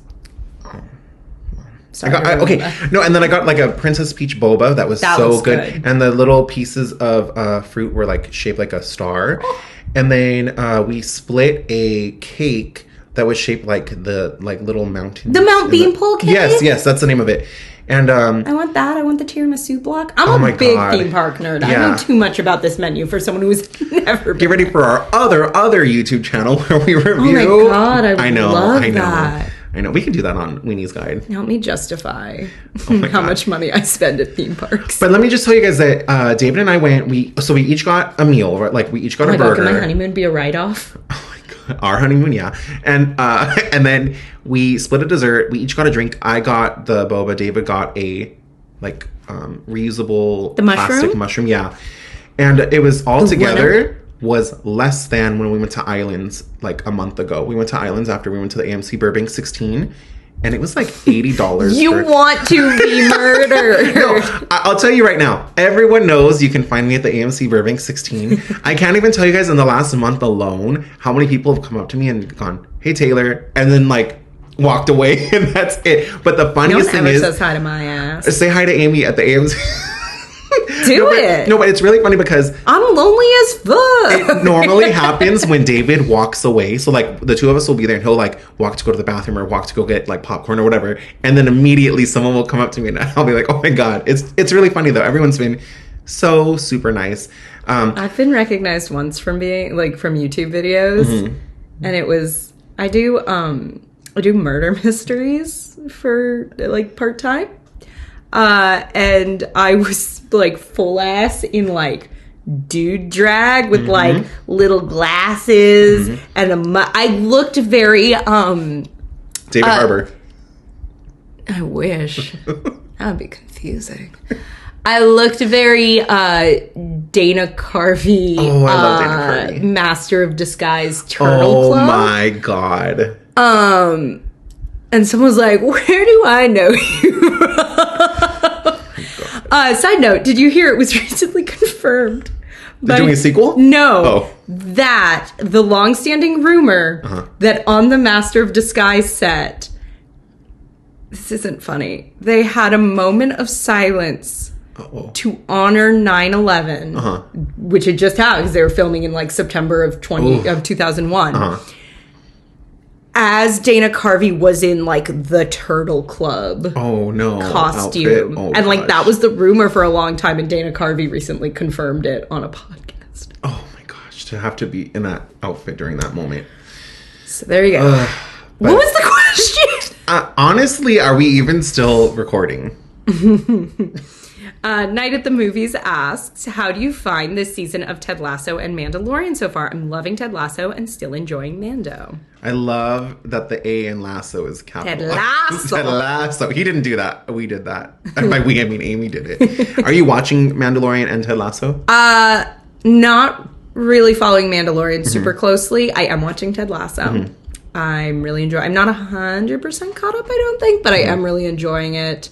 Sorry, and then I got like a Princess Peach boba that was so good. And the little pieces of fruit were like shaped like a star. And then we split a cake that was shaped like the little mountain. The Mount Beanpole cake? Yes, that's the name of it. And I want that. I want the tiramisu block. I'm a big theme park nerd. Yeah. I know too much about this menu for someone who's never been. Get ready for our other YouTube channel where we review. Oh my god, I love that. I know. We can do that on Weenie's Guide. Help me justify how much money I spend at theme parks. But let me just tell you guys that David and I went. We each got a meal. Right? Like we each got a burger. God, can my honeymoon be a write-off? Our honeymoon, yeah. And then we split a dessert. We each got a drink. I got the boba. David got a reusable plastic mushroom, yeah. And it was all together was less than when we went to Islands like a month ago. We went to Islands after we went to the AMC Burbank 16. And it was like $80. You want to be murdered. No, I'll tell you right now. Everyone knows you can find me at the AMC Burbank 16. I can't even tell you guys in the last month alone how many people have come up to me and gone, "Hey, Taylor," and then like walked away, and that's it. But the funniest thing is, says hi to my ass. Say hi to Amy at the AMC. But it's really funny because I'm lonely as fuck. It normally happens when David walks away. So like the two of us will be there and he'll like walk to go to the bathroom or walk to go get like popcorn or whatever. And then immediately someone will come up to me and I'll be like, "Oh my God." It's really funny though. Everyone's been so super nice. I've been recognized once from being like from YouTube videos, and it was I do murder mysteries for like part-time. And I was like full ass in like dude drag with like little glasses and I looked very David Harbour. I wish. That would be confusing. I looked very Dana Carvey. Oh, I love Dana Carvey. Master of Disguise Turtle Club. Oh my God. And someone was like, "Where do I know you from?" Side note, did you hear it was recently confirmed? They're doing a sequel? No. That the long-standing rumor that on the Master of Disguise set, this isn't funny, they had a moment of silence to honor 9/11, which had just happened because they were filming in like September of 2001. As Dana Carvey was in like the Turtle Club costume. And like that was the rumor for a long time, and Dana Carvey recently confirmed it on a podcast. Oh my gosh, to have to be in that outfit during that moment. So there you go. What was the question? Honestly, are we even still recording? Night at the Movies asks, how do you find this season of Ted Lasso and Mandalorian so far? I'm loving Ted Lasso and still enjoying Mando. I love that the A in Lasso is capitalized. Ted Lasso. Ted Lasso. He didn't do that. We did that. And by we, I mean Amy did it. Are you watching Mandalorian and Ted Lasso? Not really following Mandalorian super closely. I am watching Ted Lasso. I'm really enjoying. I'm not 100% caught up, I don't think, but I am really enjoying it.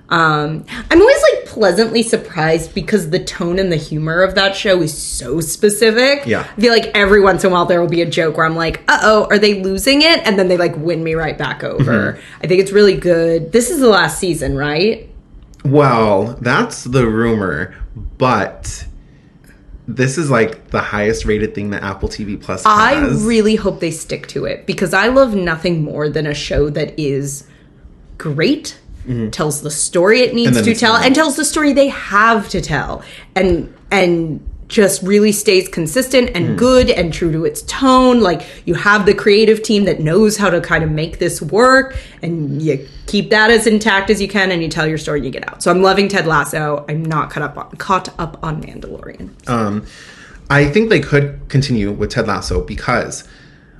I'm always like pleasantly surprised because the tone and the humor of that show is so specific. Yeah. I feel like every once in a while there will be a joke where I'm like, uh-oh, are they losing it? And then they like win me right back over. I think it's really good. This is the last season, right? Well, that's the rumor, but this is like the highest rated thing that Apple TV Plus has. I really hope they stick to it because I love nothing more than a show that is great, tells the story it needs to tell, and tells the story they have to tell, and just really stays consistent and good and true to its tone. Like, you have the creative team that knows how to kind of make this work, and you keep that as intact as you can, and you tell your story and you get out. So I'm loving Ted Lasso. I'm not caught up on Mandalorian. I think they could continue with Ted Lasso because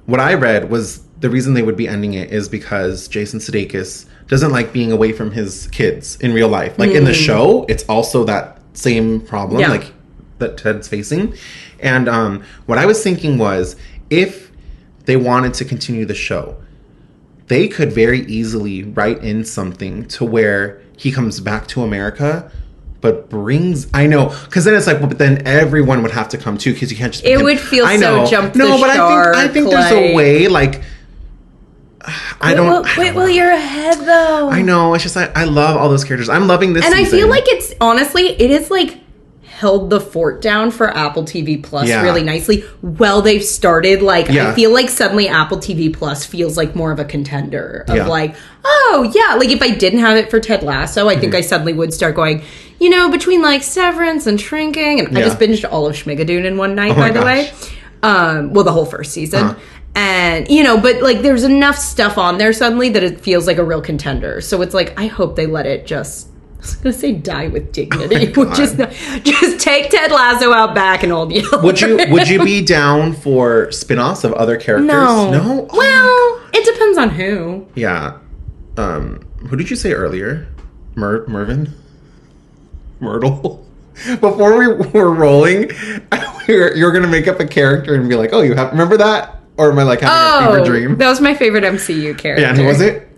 what I read was the reason they would be ending it is because Jason Sudeikis doesn't like being away from his kids in real life. Like in the show, it's also that same problem like that Ted's facing. And what I was thinking was if they wanted to continue the show, they could very easily write in something to where he comes back to America, but brings... I know, because then it's like, well, but then everyone would have to come too, because you can't just... It would feel so jump the No, but shark, I think there's a way, like... Well, you're ahead, though. I know, it's just, I love all those characters. I'm loving this season. And I feel like it's, honestly, it is, like, held the fort down for Apple TV Plus really nicely. Well, they've started, like, I feel like suddenly Apple TV Plus feels like more of a contender of like, oh, yeah, like if I didn't have it for Ted Lasso, I think I suddenly would start going, you know, between like Severance and Shrinking, and I just binged all of Schmigadoon in one night, by the way. Well, the whole first season. And, you know, but like there's enough stuff on there suddenly that it feels like a real contender. So it's like, I hope they let it just... I was going to say die with dignity. Just take Ted Lasso out back and all the other. Would you be down for spin-offs of other characters? No? Well, it depends on who. Yeah. Who did you say earlier? Mervyn? Myrtle? Before we were rolling, you were going to make up a character and be like, oh, you have... Remember that? Or am I like having a fever dream? That was my favorite MCU character. Yeah, and who was it?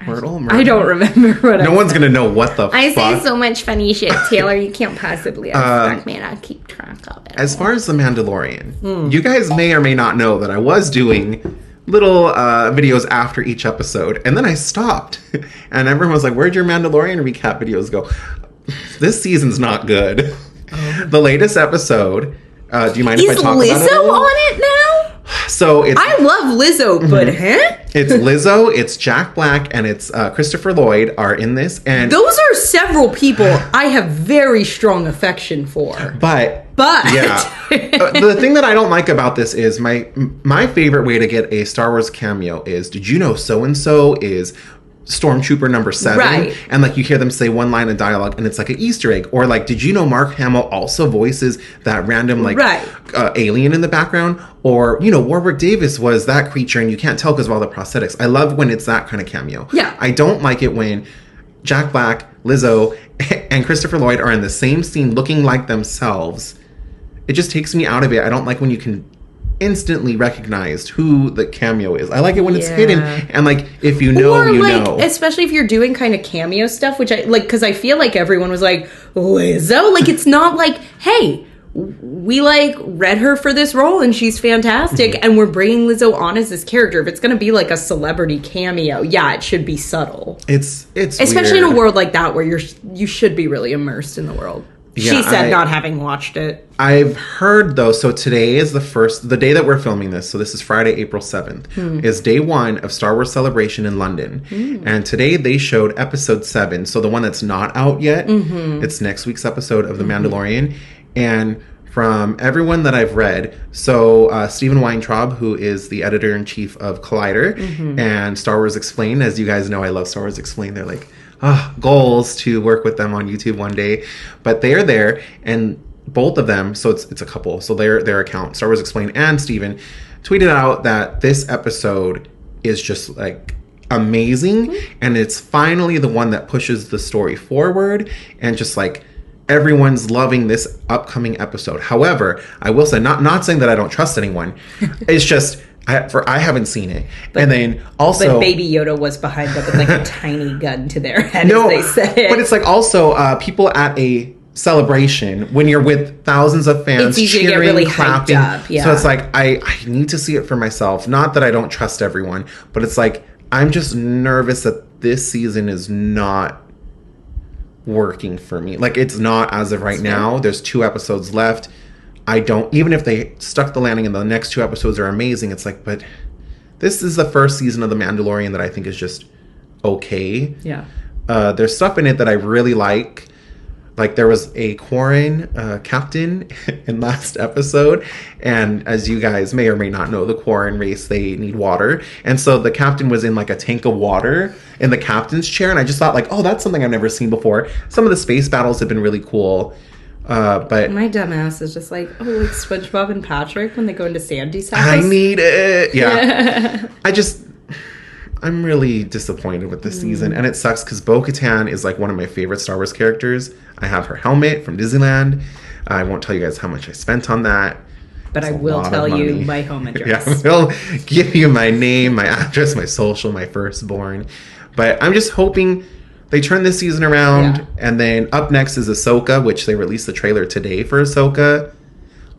Myrtle? I don't remember what No one's going to know what the I say so much funny shit, Taylor. You can't possibly expect me to keep track of it. As far as The Mandalorian, you guys may or may not know that I was doing little videos after each episode, and then I stopped. And everyone was like, where'd your Mandalorian recap videos go? This season's not good. The latest episode, do you mind if I talk about it? Is Lizzo on it now? So it's... I love Lizzo, but It's Lizzo, it's Jack Black, and it's Christopher Lloyd are in this. And those are several people I have very strong affection for. But yeah. The thing that I don't like about this is my favorite way to get a Star Wars cameo is, did you know so-and-so is Stormtrooper number 7? Right. And like you hear them say one line of dialogue and it's like an Easter egg. Or like, did you know Mark Hamill also voices that random like alien in the background? Or, you know, Warwick Davis was that creature and you can't tell because of all the prosthetics. I love when it's that kind of cameo. Yeah. I don't like it when Jack Black, Lizzo, and Christopher Lloyd are in the same scene looking like themselves. It just takes me out of it. I don't like when you can instantly recognize who the cameo is. I like it when it's hidden, and like if you know, or you like, know. Especially if you're doing kind of cameo stuff, which I like, because I feel like everyone was like, Lizzo, like it's not like, hey, we like read her for this role and she's fantastic, and we're bringing Lizzo on as this character. If it's going to be like a celebrity cameo, yeah, it should be subtle. It's especially weird. in a world like that where you should be really immersed in the world. Yeah, she said, not having watched it. I've heard, though, so today is the day that we're filming this, so this is Friday, April 7th, is day 1 of Star Wars Celebration in London. And today they showed episode 7, so the one that's not out yet, it's next week's episode of The Mandalorian. And from everyone that I've read, so Stephen Weintraub, who is the editor-in-chief of Collider and Star Wars Explained, as you guys know, I love Star Wars Explained, they're like... goals to work with them on YouTube one day, but they are there, and both of them, so it's a couple, so their account, Star Wars Explained and Steven, tweeted out that this episode is just like amazing, and it's finally the one that pushes the story forward, and just like everyone's loving this upcoming episode. However, I will say, not saying that I don't trust anyone, it's just I haven't seen it. And then also... But Baby Yoda was behind them with like a tiny gun to their head as they said it. But it's like also people at a celebration, when you're with thousands of fans cheering, to get really clapping. Hyped up, yeah. So it's like, I need to see it for myself. Not that I don't trust everyone, but it's like, I'm just nervous that this season is not working for me. Like, it's not as of right now. There's 2 episodes left. Even if they stuck the landing and the next 2 episodes are amazing, it's like, but this is the first season of The Mandalorian that I think is just okay. Yeah. There's stuff in it that I really like. Like, there was a Quarren captain in last episode, and as you guys may or may not know, the Quarren race, they need water. And so the captain was in like a tank of water in the captain's chair, and I just thought like, oh, that's something I've never seen before. Some of the space battles have been really cool. But my dumb ass is just like, oh, like SpongeBob and Patrick when they go into Sandy's house. I need it. Yeah. I'm really disappointed with this season, and it sucks because Bo-Katan is like one of my favorite Star Wars characters. I have her helmet from Disneyland. I won't tell you guys how much I spent on that. But I will tell you my home address. Yeah, I'll give you my name, my address, my social, my firstborn. But I'm just hoping they turn this season around. Yeah. And then up next is Ahsoka, which they released the trailer today for Ahsoka.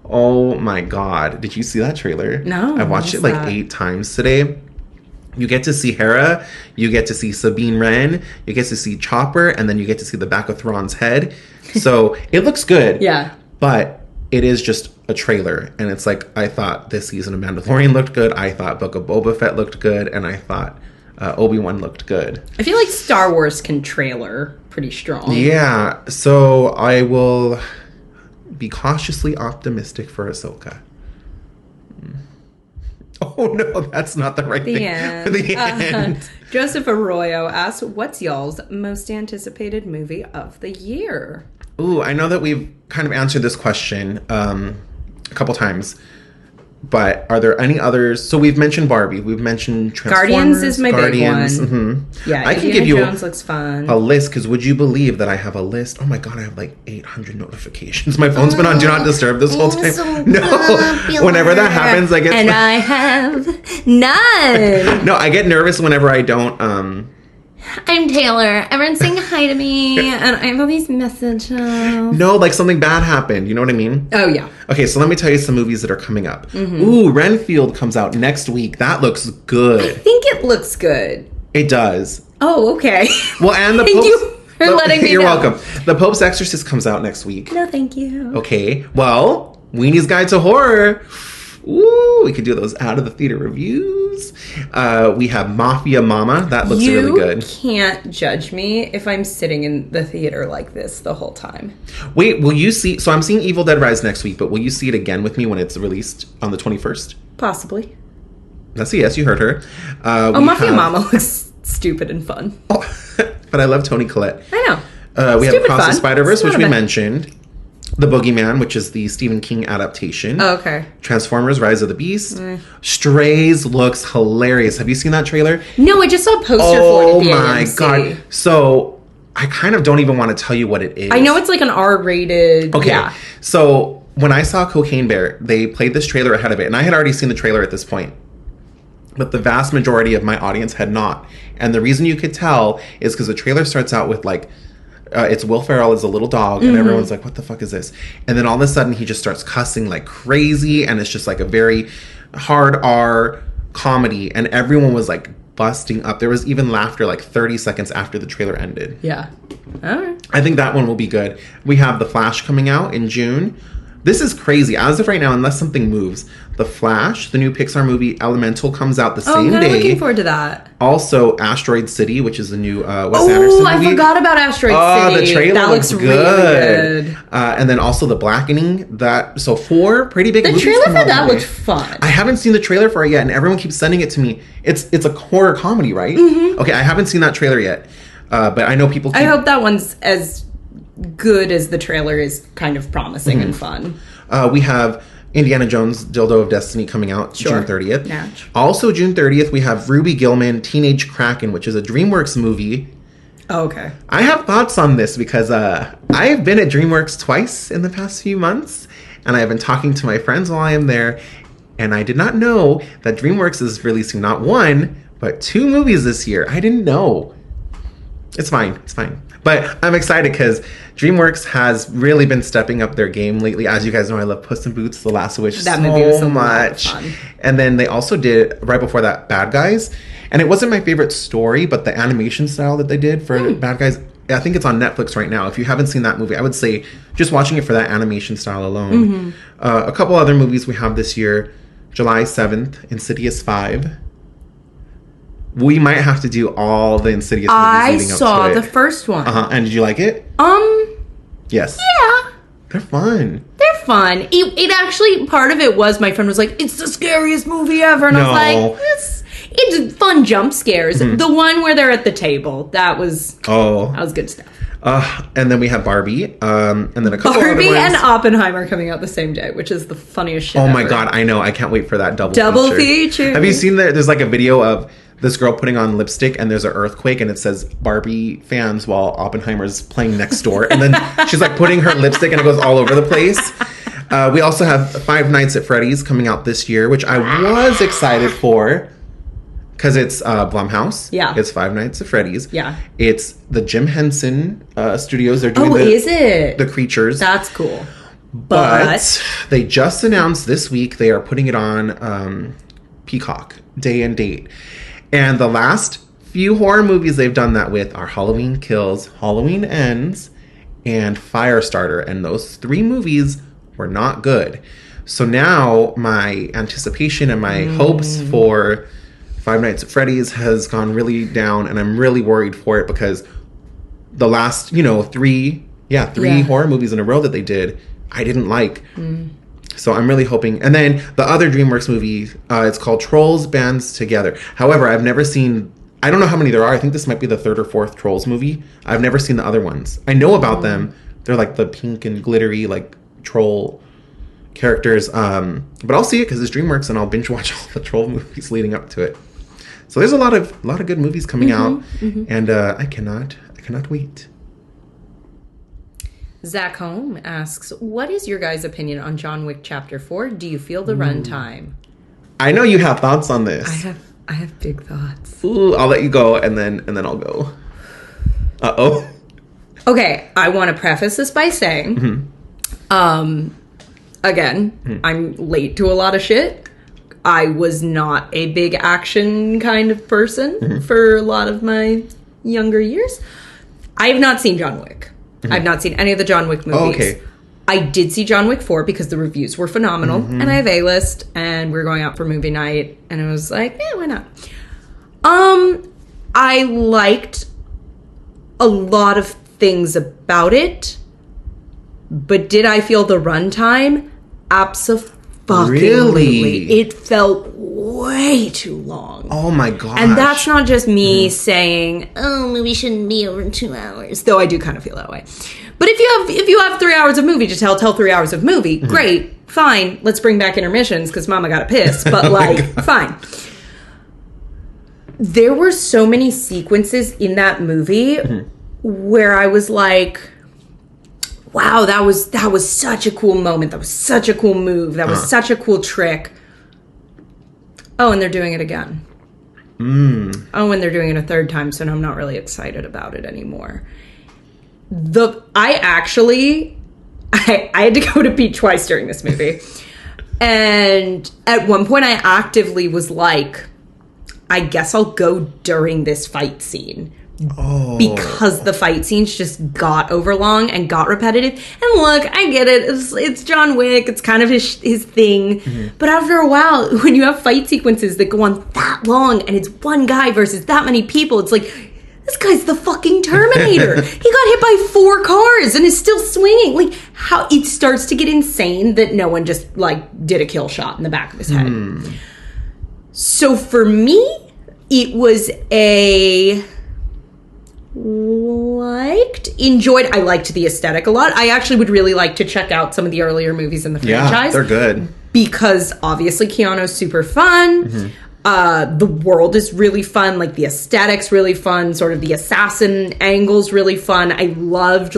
Oh my God. Did you see that trailer? No. I watched it like 8 times today. You get to see Hera, you get to see Sabine Wren, you get to see Chopper, and then you get to see the back of Thrawn's head. So it looks good. Yeah. But it is just a trailer. And it's like, I thought this season of Mandalorian looked good. I thought Book of Boba Fett looked good. And I thought Obi-Wan looked good. I feel like Star Wars can trailer pretty strong. Yeah. So I will be cautiously optimistic for Ahsoka. Oh, no, that's not the right thing. End. The end. Joseph Arroyo asks, what's y'all's most anticipated movie of the year? Ooh, I know that we've kind of answered this question a couple times, but are there any others? So we've mentioned Barbie, we've mentioned Transformers. Guardians is my big one. Mm-hmm. Yeah, I can give you Jones looks fun. A list, because would you believe that I have a list? Oh my God, I have like 800 notifications. My phone's been on Do Not Disturb this whole time. So no, whenever that happens, I get... And I have none. No, I get nervous whenever I don't... I'm Taylor. Everyone's saying hi to me, and I have all these messages. No, like something bad happened. You know what I mean? Oh, yeah. Okay, so let me tell you some movies that are coming up. Mm-hmm. Ooh, Renfield comes out next week. That looks good. I think it looks good. It does. Oh, okay. Well, and the Thank Pope's... you for letting me You're know. welcome. The Pope's Exorcist comes out next week. No, thank you. Okay, well, Weenie's Guide to Horror. Ooh, we could do those out of the theater reviews. We have Mafia Mama. That looks really good. You can't judge me if I'm sitting in the theater like this the whole time. Wait, will you see... So I'm seeing Evil Dead Rise next week, but will you see it again with me when it's released on the 21st? Possibly. That's a yes, you heard her. Mafia Mama looks stupid and fun. Oh, but I love Toni Collette. I know. We have Across the Spider-Verse, which we bad. mentioned. The Boogeyman, which is the Stephen King adaptation. Oh, okay. Transformers: Rise of the Beast. Strays looks hilarious. Have you seen that trailer? No, I just saw a poster for it at the Oh my AMC. God. So I kind of don't even want to tell you what it is. I know it's like an R-rated. Okay. Yeah. So when I saw Cocaine Bear, they played this trailer ahead of it. And I had already seen the trailer at this point. But the vast majority of my audience had not. And the reason you could tell is because the trailer starts out with like... it's Will Ferrell as a little dog, and everyone's like, what the fuck is this? And then all of a sudden, he just starts cussing like crazy, and it's just like a very hard R comedy, and everyone was like busting up. There was even laughter like 30 seconds after the trailer ended. Yeah. All right. I think that one will be good. We have The Flash coming out in June. This is crazy. As of right now, unless something moves, The Flash, the new Pixar movie Elemental, comes out the same I'm day. looking forward to that. Also, Asteroid City, which is the new Wes Anderson movie. I forgot about Asteroid City. The trailer that looks really good. good. And then also The Blackening. So 4 pretty big movies. The trailer come for out that today. looked fun. I haven't seen the trailer for it yet, and everyone keeps sending it to me. It's a horror comedy, right? Mm-hmm. Okay, I haven't seen that trailer yet. But I know people keep... I hope that one's as good as the trailer is kind of promising and fun. We have Indiana Jones, Dildo of Destiny coming out June 30th. Yeah. Also June 30th, we have Ruby Gillman, Teenage Kraken, which is a DreamWorks movie. Oh, okay. I have thoughts on this because I've been at DreamWorks twice in the past few months, and I've been talking to my friends while I am there, and I did not know that DreamWorks is releasing not 1, but 2 movies this year. I didn't know. It's fine. It's fine. But I'm excited because DreamWorks has really been stepping up their game lately. As you guys know, I love Puss in Boots: The Last Wish that movie was so much. Fun. And then they also did, right before that, Bad Guys. And it wasn't my favorite story, but the animation style that they did for Bad Guys, I think it's on Netflix right now. If you haven't seen that movie, I would say just watching it for that animation style alone. A couple other movies we have this year. July 7th, Insidious 5. We might have to do all the Insidious movies leading up to it. I saw the first one. And did you like it? Yes. Yeah. They're fun. They're fun. It actually, part of it was my friend was like, it's the scariest movie ever. And I was like, it's fun jump scares. The one where they're at the table, that was good stuff. And then we have Barbie, and then a couple Barbie other ones. and Oppenheimer coming out the same day, which is the funniest shit ever. Oh my God, I know. I can't wait for that double feature. Have you seen there's like a video of this girl putting on lipstick and there's an earthquake and it says Barbie fans while Oppenheimer's playing next door. And then she's like putting her lipstick and it goes all over the place. We also have Five Nights at Freddy's coming out this year, which I was excited for because it's Blumhouse. Yeah. It's Five Nights at Freddy's. Yeah. It's the Jim Henson Studios. They're doing is it? The Creatures. That's cool. But they just announced this week they are putting it on Peacock, day and date. And the last few horror movies they've done that with are Halloween Kills, Halloween Ends, and Firestarter. And those 3 movies were not good. So now my anticipation and my hopes for Five Nights at Freddy's has gone really down, and I'm really worried for it because the last, 3 horror movies in a row that they did, I didn't like. So I'm really hoping. And then the other DreamWorks movie, it's called Trolls Bands Together. However, I've never seen, I don't know how many there are. I think this might be the 3rd or 4th Trolls movie. I've never seen the other ones. I know about them. They're like the pink and glittery, like, troll characters, but I'll see it because it's DreamWorks, and I'll binge watch all the troll movies leading up to it. So there's a lot of good movies coming out, and I cannot wait. Zach Holm asks, what is your guys' opinion on John Wick Chapter 4? Do you feel the runtime? I know you have thoughts on this. I have big thoughts. Ooh, I'll let you go, and then I'll go. Uh-oh. Okay, I want to preface this by saying, again, I'm late to a lot of shit. I was not a big action kind of person for a lot of my younger years. I have not seen John Wick. I've not seen any of the John Wick movies. Oh, okay. I did see John Wick 4 because the reviews were phenomenal, and I have A-list, and we were going out for movie night, and it was like, yeah, why not? I liked a lot of things about but did I feel the runtime? Absolutely. Really? It felt way too long. Oh my gosh. And that's not just me saying, oh, movie shouldn't be over 2 hours. Though I do kind of feel that way. But if you have 3 hours of movie to tell 3 hours of movie, great, fine. Let's bring back intermissions because Mama got pissed. But fine. There were so many sequences in that movie where I was like, wow, that was such a cool moment. That was such a cool move. That was such a cool trick. Oh, and they're doing it again. Oh, and they're doing it a 3rd time, so now I'm not really excited about it anymore. I had to go to pee twice during this movie. And at one point I actively was like, I guess I'll go during this fight scene. Oh. Because the fight scenes just got overlong and got repetitive. And look, I get it. It's John Wick. It's kind of his thing. But after a while, when you have fight sequences that go on that long and it's one guy versus that many people, it's like, this guy's the fucking Terminator. He got hit by 4 cars and is still swinging. Like, how it starts to get insane that no one just, did a kill shot in the back of his head. So for me, it was I liked the aesthetic a lot. I actually would really like to check out some of the earlier movies in the franchise. Yeah, they're good. Because obviously Keanu's super fun. The world is really fun. The aesthetic's really fun. Sort of the assassin angle's really fun. I loved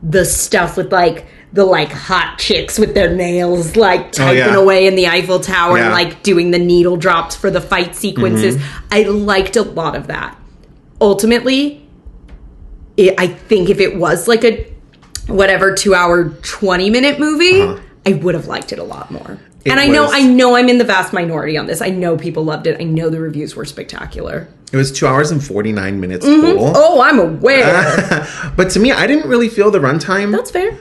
the stuff with the hot chicks with their nails typing away in the Eiffel Tower and doing the needle drops for the fight sequences. I liked a lot of that. Ultimately, I think if it was a 2-hour, 20-minute movie, I would have liked it a lot more. I know I'm in the vast minority on this. I know people loved it. I know the reviews were spectacular. It was 2 hours and 49 minutes total. Oh, I'm aware. But to me, I didn't really feel the runtime. That's fair.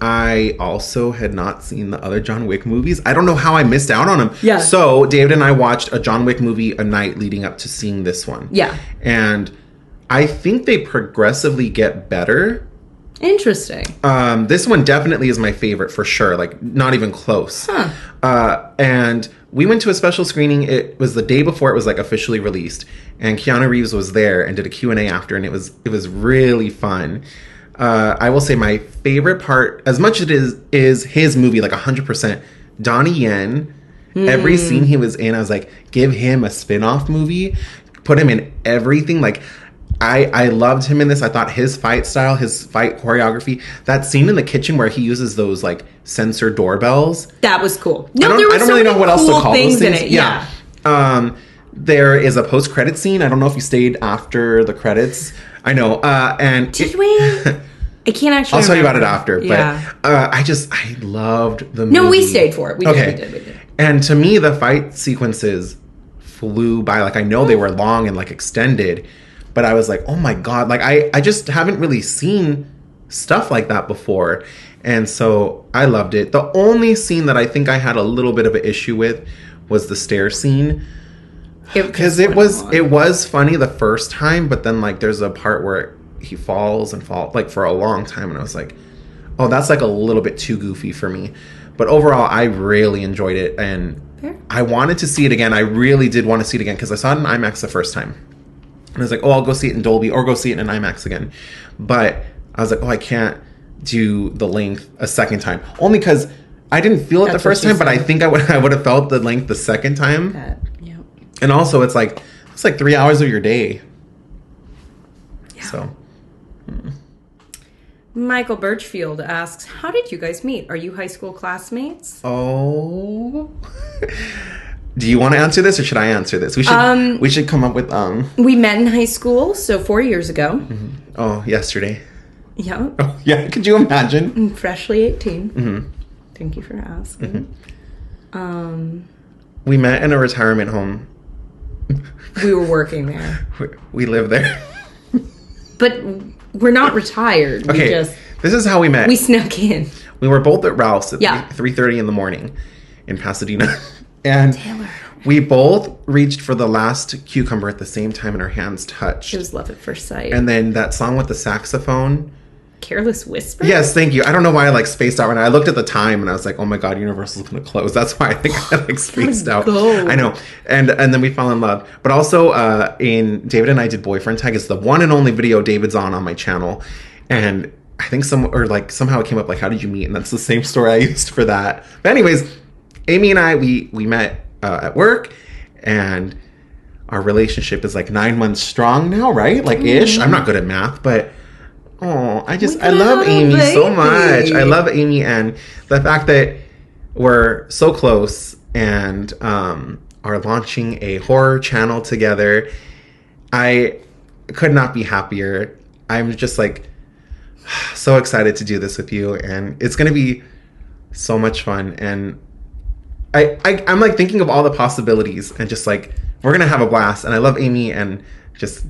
I also had not seen the other John Wick movies. I don't know how I missed out on them. Yeah. So David and I watched a John Wick movie a night leading up to seeing this one. Yeah. And I think they progressively get better. Interesting. This one definitely is my favorite for sure. Not even close. And we went to a special screening. It was the day before it was officially released, and Keanu Reeves was there and did a Q&A after, and it was really fun. I will say my favorite part, as much as it is his movie, 100%, Donnie Yen. Every scene he was in, I was like, give him a spin-off movie. Put him in everything. I loved him in this. I thought his fight style, his fight choreography, that scene in the kitchen where he uses those like sensor doorbells. That was cool. No, I don't really know what else to call those things. In it, yeah. There is a post-credit scene. I don't know if you stayed after the credits. I know. Did we? I can't actually. I'll tell you about it after. But I loved the movie. No, we stayed for it. We did. And to me, the fight sequences flew by. Like, I know they were long and like extended, but I was like, oh my God. Like, I just haven't really seen stuff like that before. And so I loved it. The only scene that I think I had a little bit of an issue with was the stair scene. Because it was funny the first time, but then like there's a part where he falls like for a long time, and I was like, oh, that's like a little bit too goofy for me. But overall, I really enjoyed it, and I wanted to see it again. I really did want to see it again because I saw it in IMAX the first time, and I was like, oh, I'll go see it in Dolby or go see it in IMAX again. But I was like, oh, I can't do the length a second time, only because I didn't feel it the first time, but I think I would have felt the length the second time. And also, it's like 3 hours of your day. Yeah. So, Michael Birchfield asks, "How did you guys meet? Are you high school classmates?" Oh, do you want to answer this, or should I answer this? We should come up with We met in high school, so 4 years ago. Mm-hmm. Oh, yesterday. Yeah. Oh, yeah. Could you imagine? I'm freshly 18. Mm-hmm. Thank you for asking. Mm-hmm. We met in a retirement home. We were working there. We live there. But we're not retired. Okay, this is how we met. We snuck in. We were both at Ralph's at 3:30 in the morning in Pasadena. And Taylor. We both reached for the last cucumber at the same time and our hands touched. It was love at first sight. And then that song with the saxophone. Careless Whisper? Yes, thank you. I don't know why I spaced out. And I looked at the time and I was like, oh my God, Universal's going to close. That's why I think I spaced out. Go. I know. And then we fell in love. But also in David and I Did Boyfriend Tag. It's the one and only video David's on my channel. And I think somehow it came up how did you meet? And that's the same story I used for that. But anyways, Amy and I, we met at work, and our relationship is 9 months strong now, right? Ish. I'm not good at math, but I love Amy so much. I love Amy, and the fact that we're so close and are launching a horror channel together. I could not be happier. I'm just so excited to do this with you, and it's going to be so much fun. And I'm thinking of all the possibilities, and just we're going to have a blast. And I love Amy, and just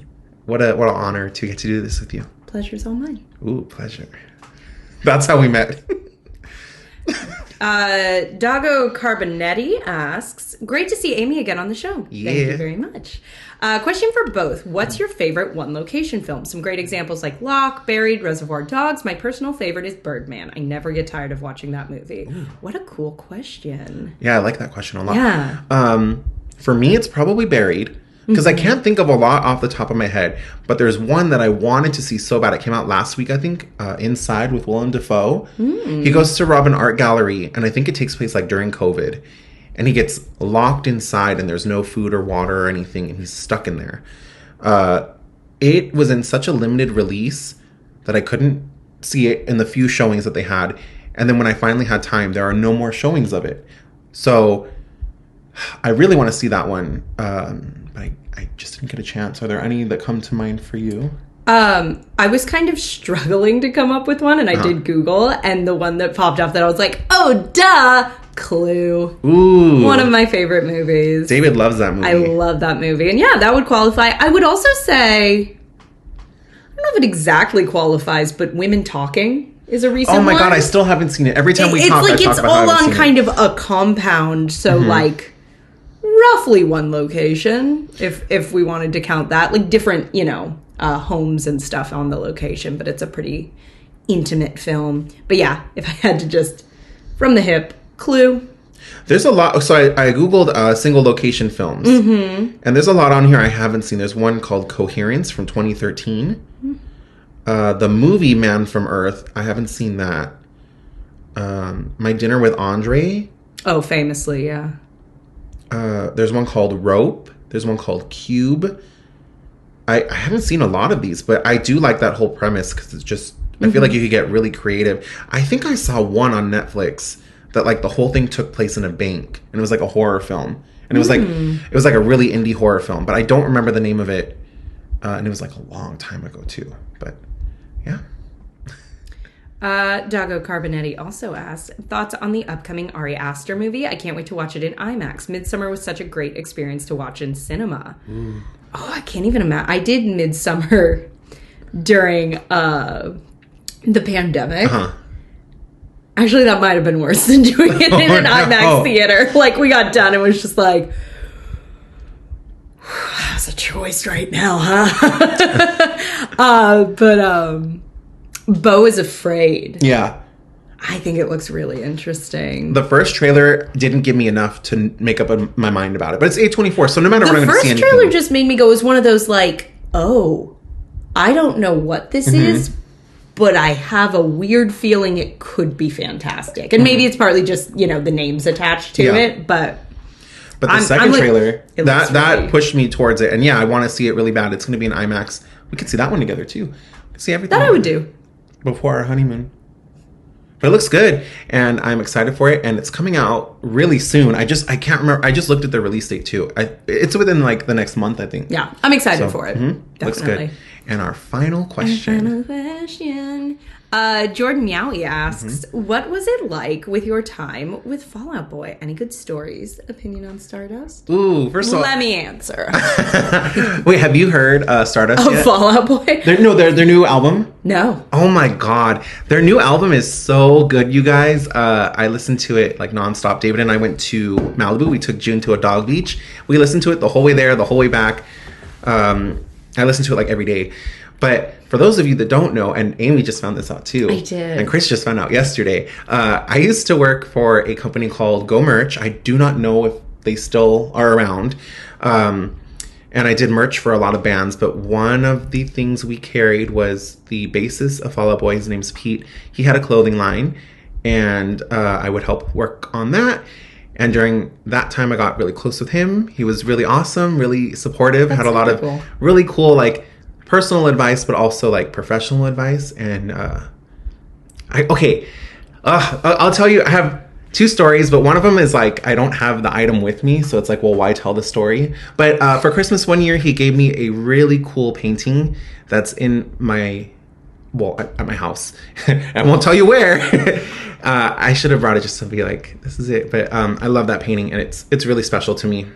what an honor to get to do this with you. Pleasure's all mine. Ooh, pleasure. That's how we met. Dago Carbonetti asks, great to see Amy again on the show. Yeah. Thank you very much. Question for both. What's your favorite one location film? Some great examples like Locke, Buried, Reservoir Dogs. My personal favorite is Birdman. I never get tired of watching that movie. Ooh. What a cool question. Yeah, I like that question a lot. Yeah. For me, it's probably Buried. Because I can't think of a lot off the top of my head. But there's one that I wanted to see so bad. It came out last week, I think. Inside with Willem Dafoe. He goes to rob an art gallery. And I think it takes place during COVID. And he gets locked inside. And there's no food or water or anything. And he's stuck in there. It was in such a limited release that I couldn't see it in the few showings that they had. And then when I finally had time, there are no more showings of it. So I really want to see that one. But I just didn't get a chance. Are there any that come to mind for you? I was kind of struggling to come up with one, and I did Google, and the one that popped up that I was like, oh, duh, Clue. Ooh. One of my favorite movies. David loves that movie. I love that movie. And yeah, that would qualify. I would also say, I don't know if it exactly qualifies, but Women Talking is a recent one. Oh my God, I still haven't seen it. Every time we talk, I talk about how I haven't seen it. It's all on kind of a compound, so roughly one location, if we wanted to count that. Different, homes and stuff on the location, but it's a pretty intimate film. But yeah, if I had to just, from the hip, Clue. There's a lot. So I Googled single location films. Mm-hmm. And there's a lot on here I haven't seen. There's one called Coherence from 2013. Mm-hmm. The movie Man from Earth, I haven't seen that. My Dinner with Andre. Oh, famously, yeah. There's one called Rope. There's one called Cube. I haven't seen a lot of these, but I do like that whole premise because it's just, I feel like you could get really creative. I think I saw one on Netflix that like the whole thing took place in a bank and it was like a horror film. And it was like a really indie horror film, but I don't remember the name of it. And it was like a long time ago too, but yeah. Dago Carbonetti also asked, thoughts on the upcoming Ari Aster movie? I can't wait to watch it in IMAX. Midsummer was such a great experience to watch in cinema. Oh, I can't even imagine. I did Midsummer during the pandemic. Actually, that might have been worse than doing it in an IMAX theater. Like, we got done and it was just like, that's a choice right now, huh? But Beau is Afraid. Yeah. I think it looks really interesting. The first trailer didn't give me enough to make up my mind about it. But it's A24, so no matter what I'm going to see anything. The first trailer just made me go, it was one of those like, oh, I don't know what this is, but I have a weird feeling it could be fantastic. And maybe it's partly just, you know, the names attached to it, but the second trailer, that pushed me towards it. And yeah, I want to see it really bad. It's going to be in IMAX. We could see that one together too. We could see everything. That I would do. Before our honeymoon. But it looks good, and I'm excited for it, and it's coming out really soon. I can't remember. I just looked at the release date too. It's within like the next month, I think. Yeah, I'm excited for it. Looks good. And our final question. Jordan Yowie asks, what was it like with your time with Fall Out Boy? Any good stories? Opinion on Stardust? Ooh, first of all, let me answer. Wait, have you heard Stardust yet? Fall Out Boy? Their new album? No. Oh my god. Their new album is so good, you guys. I listened to it like nonstop. David and I went to Malibu. We took June to a dog beach. We listened to it the whole way there, the whole way back. I listen to it like every day. But for those of you that don't know, and Amy just found this out too. I did. And Chris just found out yesterday. I used to work for a company called Go Merch. I do not know if they still are around. And I did merch for a lot of bands. But one of the things we carried was the bassist of Fall Out Boy. His name's Pete. He had a clothing line. And I would help work on that. And during that time, I got really close with him. He was really awesome, really supportive. Had a lot of really cool, like, personal advice, but also like professional advice. And I'll tell you, I have two stories, but one of them is like I don't have the item with me, so it's like, well, why tell the story? But for Christmas one year, he gave me a really cool painting that's in my at my house. I won't tell you where. I should have brought it just to be like, this is it. But I love that painting, and it's really special to me.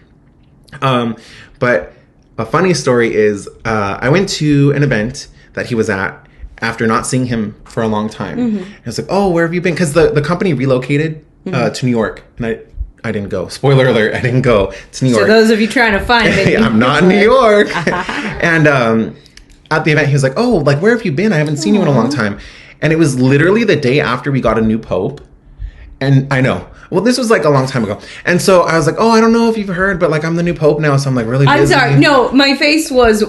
But a funny story is I went to an event that he was at after not seeing him for a long time. And I was like, oh, where have you been? Because the company relocated to New York. And I didn't go. Spoiler alert, I didn't go to New York. So those of you trying to find me. I'm not in New York. And at the event, he was like, oh, like, where have you been? I haven't seen you in a long time. And it was literally the day after we got a new pope. And I know. Well, this was like a long time ago. And so I was like, oh, I don't know if you've heard, but like I'm the new pope now. So I'm like really busy. I'm sorry. No, my face was,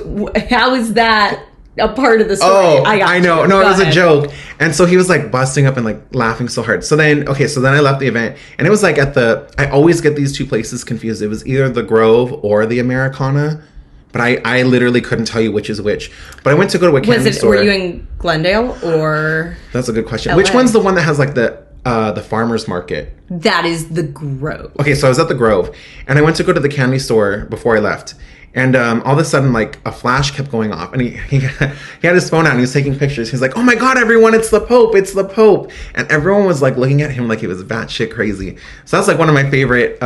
how is that a part of the story? Oh, I know. No, it was a joke. And so he was like busting up and like laughing so hard. So then I left the event. And it was like I always get these two places confused. It was either the Grove or the Americana. But I literally couldn't tell you which is which. But I went to go to a candy store. Were you in Glendale or? That's a good question. LA? Which one's the one that has like the farmer's market? That is the Grove. Okay, so I was at the Grove, and I went to go to the candy store before I left. And all of a sudden, like, a flash kept going off, and he had his phone out, and he was taking pictures. He's like, oh my God, everyone, it's the Pope, it's the Pope. And everyone was, like, looking at him like he was batshit crazy. So that's, like, one of my favorite,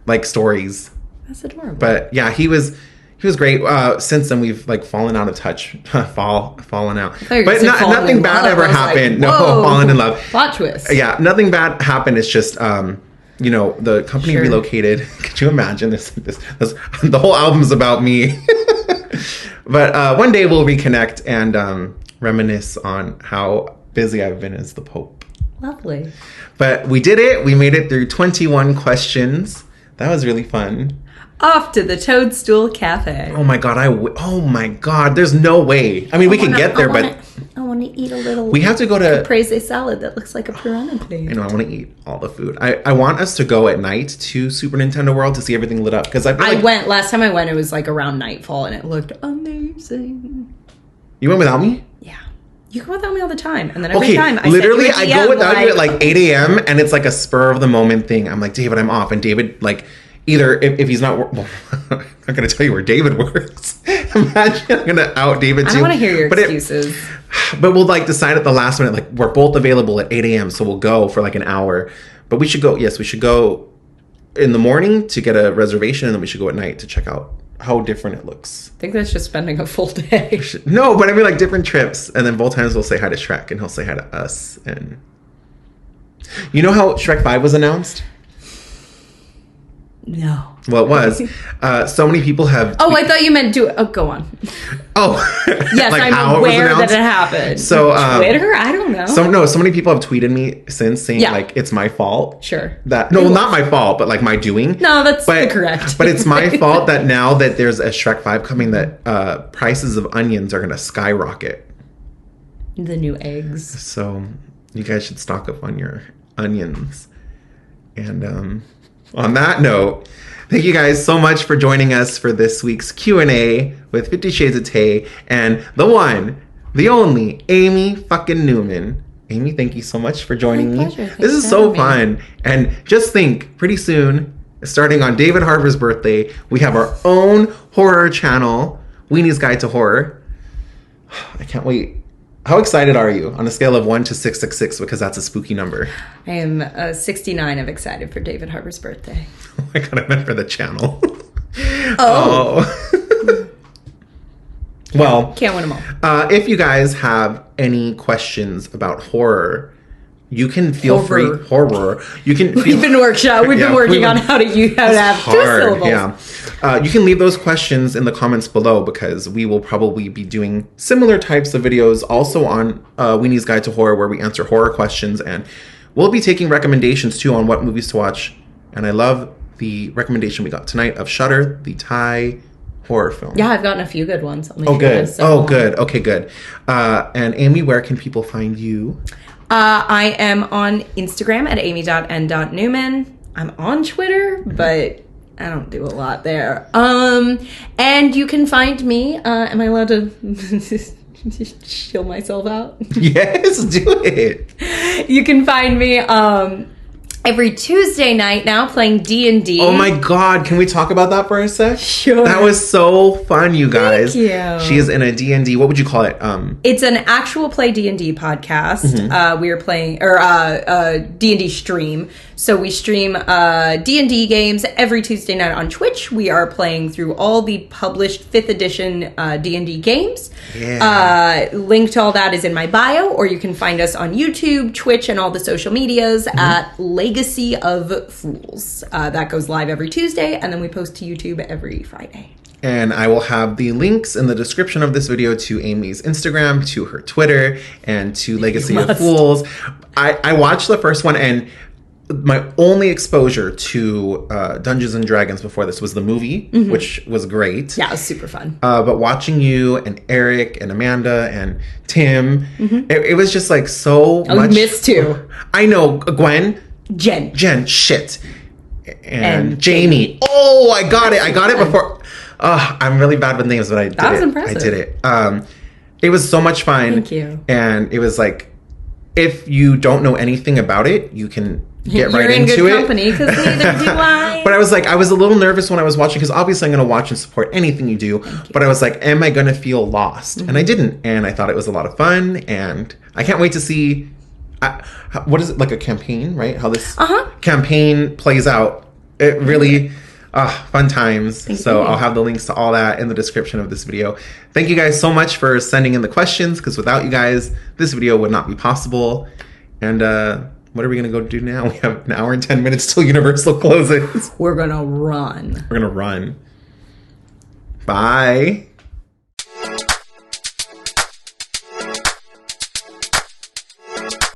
like, stories. That's adorable. But, yeah, he was great. Since then, we've, like, fallen out of touch. Fallen out. But nothing bad ever happened. Like, no, fallen in love. Plot twist. Yeah, nothing bad happened. It's just... you know, the company relocated. Could you imagine this? The whole album's about me. But one day we'll reconnect and reminisce on how busy I've been as the Pope. Lovely. But we did it. We made it through 21 questions. That was really fun. Off to the Toadstool Cafe. Oh my God. Oh my God. There's no way. I mean, we can get there, but... I want to eat a little. We have to go to caprese salad that looks like a piranha plate. I know, I want to eat all the food. I want us to go at night to Super Nintendo World to see everything lit up. Because I went, last time I went, it was like around nightfall and it looked amazing. You went without me? Yeah. You go without me all the time. And then every time I literally, I go without you at like 8 a.m. and it's like a spur of the moment thing. I'm like, David, I'm off. And David, like, either if he's not, well, I'm not going to tell you where David works. Imagine I'm going to out David too. I don't want to hear your excuses. But we'll like decide at the last minute, like we're both available at 8 a.m. So we'll go for like an hour. But we should go, yes, we should go in the morning to get a reservation. And then we should go at night to check out how different it looks. I think that's just spending a full day. No, but I mean like different trips. And then both times we'll say hi to Shrek and he'll say hi to us. And you know how Shrek 5 was announced? No. Well, it was. So many people have... Oh, I thought you meant do it. Oh, go on. Oh. Yes, like I'm aware that it happened. So, Twitter? I don't know. So many people have tweeted me since saying, like, it's my fault. Sure. Not my fault, but, like, my doing. No, that's correct. But it's my fault that now that there's a Shrek 5 coming, that prices of onions are going to skyrocket. The new eggs. So, you guys should stock up on your onions. And, on that note, thank you guys so much for joining us for this week's Q&A with 50 Shades of Tay and the one, the only, Amy fucking Newman. Amy, thank you so much for joining me. This is so fun. And just think, pretty soon, starting on David Harbour's birthday, we have our own horror channel, Weenie's Guide to Horror. I can't wait. How excited are you on a scale of 1 to 666? Because that's a spooky number. I am 69 of excited for David Harbour's birthday. Oh my God, I meant for the channel. Oh. Well, can't win them all. If you guys have any questions about horror, you can feel free. Horror. You can. We've been working on how to have two syllables. Yeah. You can leave those questions in the comments below because we will probably be doing similar types of videos also on Weenie's Guide to Horror where we answer horror questions, and we'll be taking recommendations too on what movies to watch. And I love the recommendation we got tonight of Shudder, the Thai horror film. Yeah, I've gotten a few good ones. Good. Good. Okay, good. And Amy, where can people find you? I am on Instagram at amy.n.newman. I'm on Twitter, but I don't do a lot there. And you can find me. Am I allowed to chill myself out? Yes, do it. You can find me every Tuesday night now playing D&D. Oh my God, can we talk about that for a sec? Sure. That was so fun, you guys. Thank you. She is in a D&D, what would you call it? It's an actual play D&D podcast. Mm-hmm. We are playing, D&D stream. So we stream D&D games every Tuesday night on Twitch. We are playing through all the published 5th edition D&D games. Yeah. Link to all that is in my bio, or you can find us on YouTube, Twitch, and all the social medias at Legacy of Fools. That goes live every Tuesday, and then we post to YouTube every Friday. And I will have the links in the description of this video to Amy's Instagram, to her Twitter, and to Legacy of Fools. I watched the first one, and my only exposure to Dungeons and Dragons before this was the movie, which was great. Yeah, it was super fun. But watching you and Eric and Amanda and Tim, it was just like so much. I missed too. I know. Gwen. Jen. Shit. And Jamie. Oh, I got it before. I'm really bad with names, but I did it. That was impressive. I did it. It was so much fun. Thank you. And it was like, if you don't know anything about it, you can get right into it. You're in good company, because neither do I. But I was like, I was a little nervous when I was watching, because obviously I'm going to watch and support anything you do. But I was like, am I going to feel lost? And I didn't. And I thought it was a lot of fun. And I can't wait to see, what is it, like a campaign, right? How this campaign plays out. It really... fun times. Thank you. I'll have the links to all that in the description of this video. Thank you guys so much for sending in the questions, because without you guys, this video would not be possible. And what are we going to go do now? We have an hour and 10 minutes till Universal closes. We're going to run. Bye.